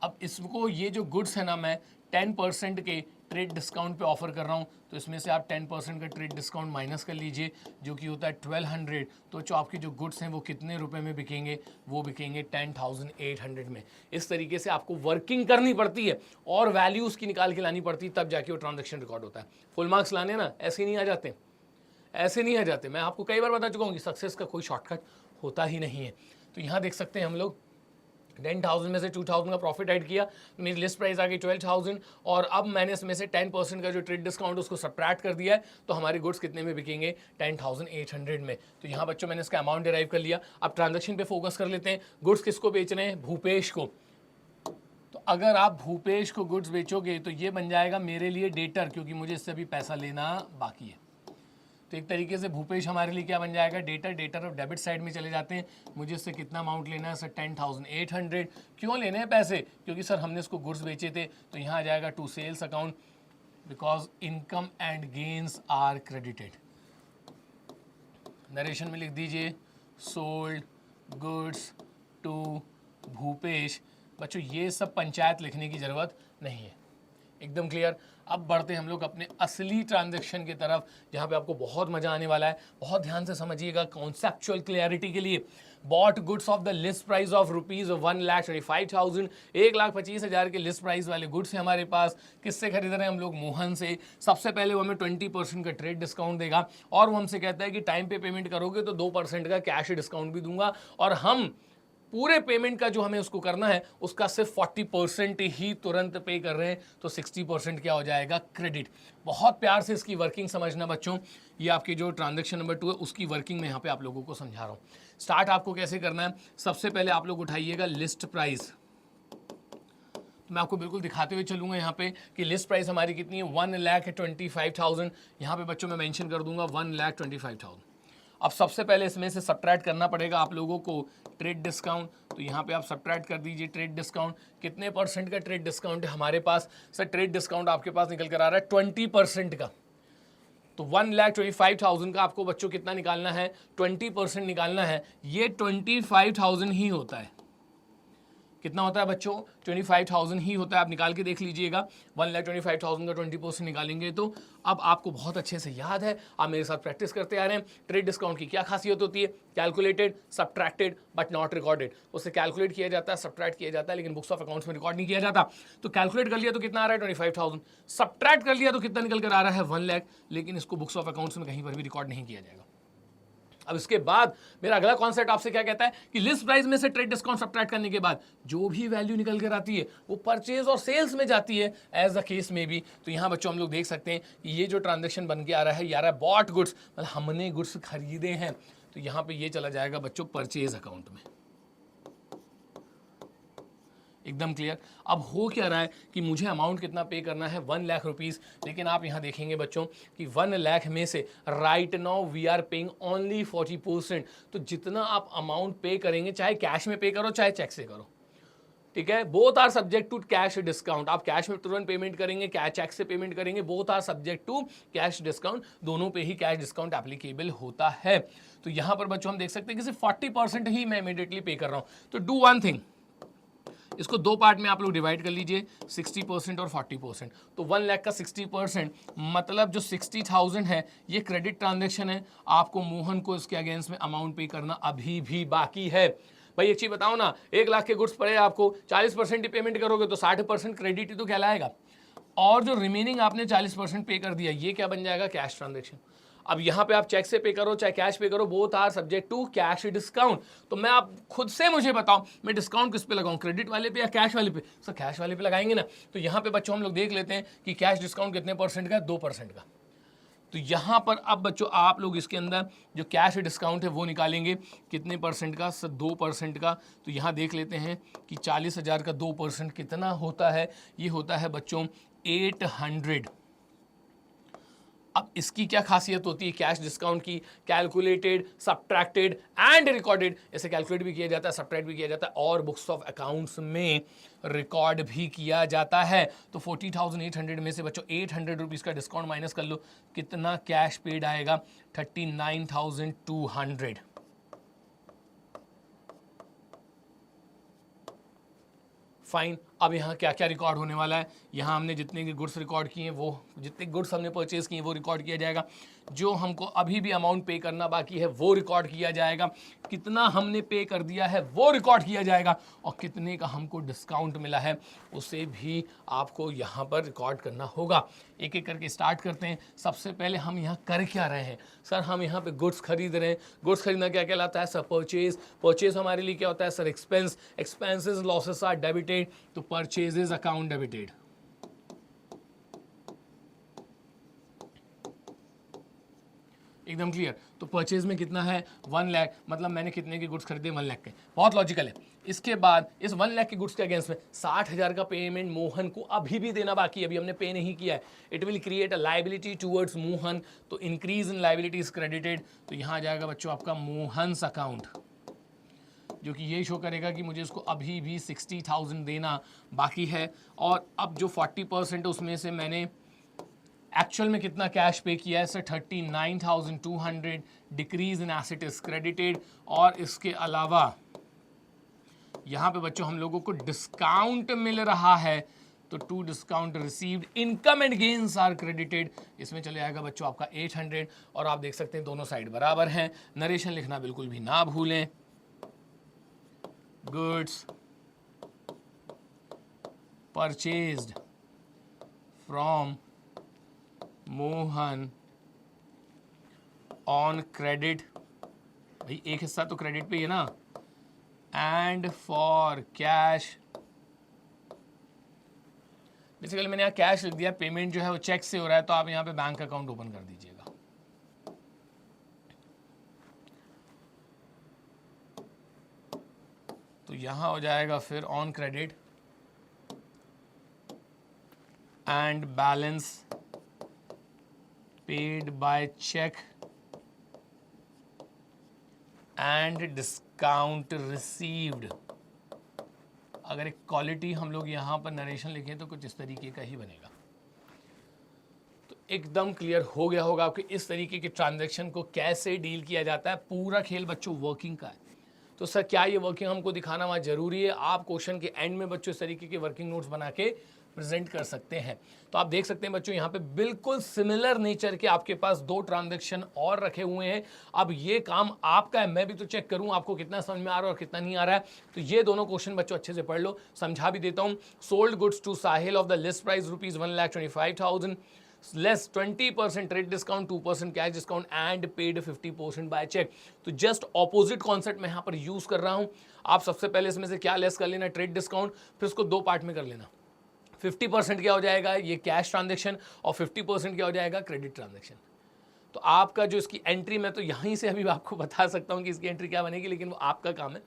S1: अब इसको ये जो गुड्स है ना मैं 10% के ट्रेड डिस्काउंट पे ऑफर कर रहा हूँ, तो इसमें से आप 10% का ट्रेड डिस्काउंट माइनस कर लीजिए जो कि होता है 1200। तो जो आपके जो गुड्स हैं वो कितने रुपए में बिकेंगे, वो बिकेंगे 10,800 में। इस तरीके से आपको वर्किंग करनी पड़ती है और वैल्यू उसकी निकाल के लानी पड़ती है, तब जाके वो ट्रांजेक्शन रिकॉर्ड होता है। फुल मार्क्स लाने ना ऐसे नहीं आ जाते, ऐसे नहीं आ जाते। मैं आपको कई बार बता चुका हूँ कि सक्सेस का कोई शॉर्टकट होता ही नहीं है। तो यहाँ देख सकते हैं हम लोग 10,000 में से 2,000 का प्रॉफिट ऐड किया, तो मेरी लिस्ट प्राइस आ गई 12,000 और अब मैंने इसमें से 10% का जो ट्रेड डिस्काउंट उसको सब्ट्रैक्ट कर दिया है, तो हमारे गुड्स कितने में बिकेंगे, 10,800 में। तो यहाँ बच्चों मैंने इसका अमाउंट डिराइव कर लिया। अब ट्रांजैक्शन पे फोकस कर लेते हैं। गुड्स किसको बेच रहे हैं, भूपेश को। तो अगर आप भूपेश को गुड्स बेचोगे तो ये बन जाएगा मेरे लिए डेटर, क्योंकि मुझे इससे अभी पैसा लेना बाकी है। तो एक तरीके से भूपेश हमारे लिए क्या बन जाएगा, डेटर। डेटर और डेबिट साइड में चले जाते हैं। मुझे इससे कितना अमाउंट लेना है सर, 10,800। क्यों लेने हैं पैसे, क्योंकि सर हमने इसको गुड्स बेचे थे। तो यहाँ आ जाएगा to sales account, because income and gains are credited. Narration में लिख दीजिए सोल्ड गुड्स टू भूपेश। बच्चों ये सब पंचायत लिखने की ज़रूरत नहीं है, एकदम क्लियर। अब बढ़ते हैं हम लोग अपने असली ट्रांजैक्शन की तरफ, जहाँ पे आपको बहुत मजा आने वाला है। बहुत ध्यान से समझिएगा कॉन्सेप्चुअल क्लियरिटी के लिए। Bought goods of the list price of rupees 1,25,000, 1,25,000 के लिस्ट प्राइस वाले गुड्स हैं हमारे पास। किससे खरीद रहे हैं हम लोग, मोहन से। सबसे पहले वो हमें 20% का ट्रेड डिस्काउंट देगा और वो हमसे कहता है कि टाइम पे पेमेंट करोगे तो 2% का कैश डिस्काउंट भी दूंगा, और हम पूरे पेमेंट का जो हमें उसको करना है उसका सिर्फ 40% ही तुरंत पे कर रहे हैं, तो 60% क्या हो जाएगा, क्रेडिट। बहुत प्यार से इसकी वर्किंग समझना बच्चों। ये आपकी जो ट्रांजैक्शन नंबर 2 है उसकी वर्किंग में यहाँ पे आप लोगों को समझा रहा हूँ। स्टार्ट आपको कैसे करना है, सबसे पहले आप लोग उठाइएगा लिस्ट प्राइस। तो मैं आपको बिल्कुल दिखाते हुए चलूंगा यहाँ पे कि लिस्ट प्राइस हमारी कितनी है, 1,25,000। यहाँ पे बच्चों मैं मेंशन कर दूंगा 1,25,000। अब सबसे पहले इसमें से सब्ट्रैक्ट करना पड़ेगा आप लोगों को ट्रेड डिस्काउंट। तो यहाँ पे आप सब्ट्रैक्ट कर दीजिए ट्रेड डिस्काउंट। कितने परसेंट का ट्रेड डिस्काउंट है हमारे पास, सर ट्रेड डिस्काउंट आपके पास निकल कर आ रहा है 20% का। तो 1,25,000 का आपको बच्चों कितना निकालना है, 20% निकालना है। ये 25,000 ही होता है। कितना होता है बच्चों, 25,000 ही होता है। आप निकाल के देख लीजिएगा, 1,25,000 का 20% निकालेंगे तो अब आपको बहुत अच्छे से याद है, आप मेरे साथ प्रैक्टिस करते आ रहे हैं। ट्रेड डिस्काउंट की क्या खासियत होती है, calculated, subtracted but not recorded. उसे कैलकुलेट किया जाता है, सब्ट्रैक्ट किया जाता है, लेकिन बुक्स ऑफ अकाउंट्स में रिकॉर्ड नहीं किया जाता। तो कैलकुलेट कर लिया तो कितना आ रहा है 25,000, सब्ट्रैक्ट कर लिया तो कितना निकल कर आ रहा है 1 लाख, लेकिन इसको बुक्स ऑफ अकाउंट्स में कहीं पर भी रिकॉर्ड नहीं किया जाएगा। अब इसके बाद मेरा अगला कॉन्सेप्ट आपसे क्या कहता है कि लिस्ट प्राइस में से ट्रेड डिस्काउंट सब्ट्रैक्ट करने के बाद जो भी वैल्यू निकल कर आती है वो परचेज और सेल्स में जाती है, एज द केस में भी। तो यहां बच्चों हम लोग देख सकते हैं कि ये जो ट्रांजेक्शन बन के आ रहा है, ये आ रहा है बॉट गुड्स, मतलब हमने गुड्स खरीदे हैं, तो यहां पे ये चला जाएगा बच्चों परचेज अकाउंट में। एकदम क्लियर। अब हो क्या रहा है कि मुझे अमाउंट कितना पे करना है, 1 लाख रुपीस, लेकिन आप यहां देखेंगे बच्चों कि 1 लाख में से right now we are paying only 40%। तो जितना आप अमाउंट पे करेंगे, चाहे कैश में पे करो चाहे चेक से करो, ठीक है, both are subject to cash discount. आप कैश में तुरंत पेमेंट करेंगे, चेक से पेमेंट करेंगे, both are subject to cash discount, दोनों पे ही कैश डिस्काउंट एप्लीकेबल होता है। तो यहां पर बच्चों हम देख सकते हैं कि सिर्फ 40% ही मैं इमीडिएटली पे कर रहा हूं। तो डू वन थिंग, इसको दो पार्ट में आप लोग डिवाइड कर लीजिए, 60% और 40%। तो 1 लाख का 60% मतलब जो 60,000 है ये क्रेडिट ट्रांजैक्शन है, आपको मोहन को इसके अगेंस्ट में अमाउंट पे करना अभी भी बाकी है। भाई एक चीज बताओ ना, 1 लाख के गुड्स पड़े आपको, 40% ही पेमेंट करोगे तो 60% क्रेडिट ही तो कहलाएगा, और जो रिमेनिंग आपने 40% पे कर दिया ये क्या बन जाएगा, कैश ट्रांजैक्शन। अब यहां पे आप चेक से पे करो चाहे कैश पे करो, both are subject to cash discount. तो मैं आप खुद से मुझे बताओ मैं डिस्काउंट किस पे लगाऊं, क्रेडिट वाले पे या कैश वाले पे। सर कैश वाले पे लगाएंगे ना। तो यहां पे बच्चों हम लोग देख लेते हैं कि कैश डिस्काउंट कितने परसेंट का, 2% का। तो यहां पर अब बच्चों आप लोग इसके अंदर जो कैश डिस्काउंट है वो निकालेंगे, कितने परसेंट का, सर 2% का। तो यहां देख लेते हैं कि 40,000 का 2% कितना होता है, ये होता है बच्चों 800। अब इसकी क्या खासियत होती है कैश डिस्काउंट की, कैलकुलेटेड, सब्ट्रैक्टेड एंड रिकॉर्डेड। इसे कैलकुलेट भी किया जाता है, सब्ट्रैक्ट भी किया जाता है और बुक्स ऑफ अकाउंट्स में रिकॉर्ड भी किया जाता है। तो 40,800 में से बच्चों 800 रुपीज का डिस्काउंट माइनस कर लो, कितना कैश पेड आएगा, 39,200। फाइन। अब यहाँ क्या क्या रिकॉर्ड होने वाला है, यहाँ हमने जितने के गुड्स रिकॉर्ड किए हैं वो, जितने गुड्स हमने परचेज किए वो रिकॉर्ड किया जाएगा, जो हमको अभी भी अमाउंट पे करना बाकी है वो रिकॉर्ड किया जाएगा, कितना हमने पे कर दिया है वो रिकॉर्ड किया जाएगा, और कितने का हमको डिस्काउंट मिला है उसे भी आपको यहाँ पर रिकॉर्ड करना होगा। एक एक करके स्टार्ट करते हैं। सबसे पहले हम यहाँ कर क्या रहे हैं, सर हम यहाँ पे गुड्स खरीद रहे हैं। गुड्स खरीदना क्या कहलाता है, सर परचेज। परचेज हमारे लिए क्या होता है, sir expense. Expenses losses are debited, तो परचेजेस अकाउंट डेबिटेड। एकदम क्लियर। तो परचेज में कितना है, 1 लाख, मतलब मैंने कितने के गुड्स खरीदे, 1 लाख के। बहुत लॉजिकल है। इसके बाद इस 1 लाख के गुड्स के अगेंस्ट में 60,000 का पेमेंट मोहन को अभी भी देना बाकी है, अभी हमने पे नहीं किया है। It will create a liability towards Mohan, तो increase in liability is credited. तो यहाँ आ जाएगा बच्चों आपका मोहन्स अकाउंट, जो कि ये शो करेगा कि मुझे इसको अभी भी 60,000 देना बाकी है। और अब जो 40% है उसमें से मैंने एक्चुअल में कितना कैश पे किया है, sir 39,200, decrease in asset is credited. और इसके अलावा यहां पे बच्चों हम लोगों को डिस्काउंट मिल रहा है, तो to discount received income and gains are credited. इसमें चले आएगा बच्चों आपका 800। और आप देख सकते हैं दोनों साइड बराबर हैं। नरेशन लिखना बिल्कुल भी ना भूलें। Goods purchased from Mohan on credit, भाई एक हिस्सा तो क्रेडिट पे ही है ना, एंड फॉर कैश। बेसिकली मैंने यहाँ कैश लिख दिया, पेमेंट जो है वो चेक से हो रहा है, तो आप यहाँ पे बैंक अकाउंट ओपन कर दीजिएगा। तो यहाँ हो जाएगा फिर on credit and balance paid by check and discount received। अगर एक क्वालिटी हम लोग यहाँ पर नरेशन लिखें तो कुछ इस तरीके का ही बनेगा। तो एकदम क्लियर हो गया होगा कि इस तरीके के ट्रांजैक्शन को कैसे डील किया जाता है। पूरा खेल बच्चों वर्किंग का है। तो सर क्या ये वर्किंग हमको दिखाना वहाँ जरूरी है? आप क्वेश्चन के एंड में बच्चों इस तरीके के वर्किंग नोट्स बना के प्रेजेंट कर सकते हैं। तो आप देख सकते हैं बच्चों यहाँ पे बिल्कुल सिमिलर नेचर के आपके पास 2 ट्रांजैक्शन और रखे हुए हैं। अब ये काम आपका है, मैं भी तो चेक करूं आपको कितना समझ में आ रहा है और कितना नहीं आ रहा है। तो ये दोनों क्वेश्चन बच्चों अच्छे से पढ़ लो, समझा भी देता हूं। Sold goods to Sahil of the list price ₹1,25,000 less 20% trade discount, 2% cash discount and paid 50% by cheque. तो जस्ट ऑपोजिट कॉन्सेप्ट मैं यहाँ पर यूज कर रहा हूं। आप सबसे पहले इसमें से क्या लेस कर लेना, ट्रेड डिस्काउंट, फिर उसको 2 पार्ट में कर लेना। 50% क्या हो जाएगा ये कैश ट्रांजैक्शन और 50% क्या हो जाएगा क्रेडिट ट्रांजैक्शन। तो आपका जो इसकी एंट्री, मैं तो यहीं से अभी आपको बता सकता हूं कि इसकी एंट्री क्या बनेगी, लेकिन वो आपका काम है।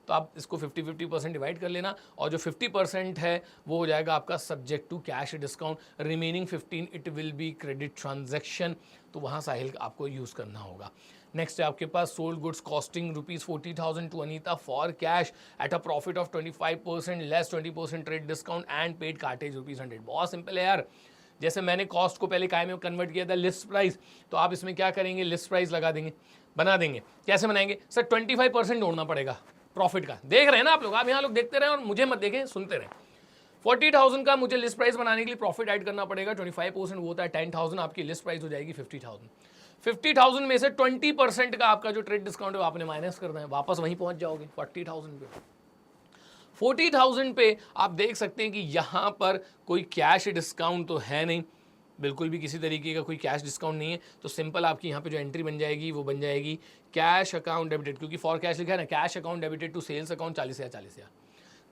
S1: तो आप इसको 50-50% डिवाइड कर लेना और जो 50% है वो हो जाएगा आपका subject to cash discount, remaining 15 it will be credit transaction. तो वहाँ साहिल आपको यूज़ करना होगा। नेक्स्ट है आपके पास sold goods costing ₹40,000 to Anita for cash at a profit of 25% less 20% trade discount and paid cartage ₹100। बहुत सिंपल है यार। जैसे मैंने कॉस्ट को पहले काय में कन्वर्ट किया था लिस्ट प्राइस, तो आप इसमें क्या करेंगे, लिस्ट प्राइस लगा देंगे, बना देंगे। कैसे बनाएंगे सर? 25% जोड़ना पड़ेगा प्रॉफिट का। देख रहे हैं ना आप लोग, आप यहाँ लोग देखते रहे और मुझे मत देखें, सुनते रहे। 40,000 का मुझे लिस्ट प्राइस बनाने के लिए प्रॉफिट ऐड करना पड़ेगा। 25% वो होता है 10,000, आपकी लिस्ट प्राइस हो जाएगी 50,000। 50,000 में से 20% का आपका जो ट्रेड डिस्काउंट है आपने माइनस करना है, वापस वहीं पहुंच जाओगे 40,000 पे। 40,000 पे आप देख सकते हैं कि यहाँ पर कोई कैश डिस्काउंट तो है नहीं, बिल्कुल भी किसी तरीके का कोई कैश डिस्काउंट नहीं है। तो सिंपल आपकी यहाँ पे जो एंट्री बन जाएगी वो बन जाएगी कैश अकाउंट डेबिटेड, क्योंकि फॉर कैश लिखा है ना, cash account debited to sales account 40,000।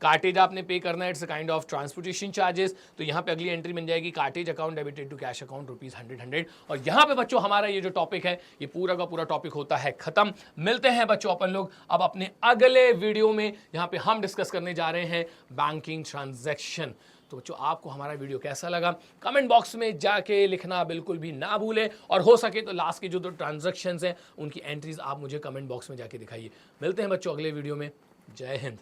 S1: Cartage आपने पे करना है, it's kind of transportation charges. तो यहाँ पे अगली एंट्री बन जाएगी cartage account debited to cash account ₹100। और यहाँ पे बच्चों हमारा ये जो टॉपिक है ये पूरा का पूरा टॉपिक होता है खत्म। मिलते हैं बच्चों अपन लोग अब अपने अगले वीडियो में, यहाँ पे हम डिस्कस करने जा रहे हैं बैंकिंग ट्रांजैक्शन। तो बच्चों आपको हमारा वीडियो कैसा लगा कमेंट बॉक्स में जाके लिखना बिल्कुल भी ना भूलें, और हो सके तो लास्ट के जो 2 ट्रांजैक्शंस हैं उनकी एंट्रीज आप मुझे कमेंट बॉक्स में जाके दिखाइए। मिलते हैं बच्चों अगले वीडियो में। जय हिंद।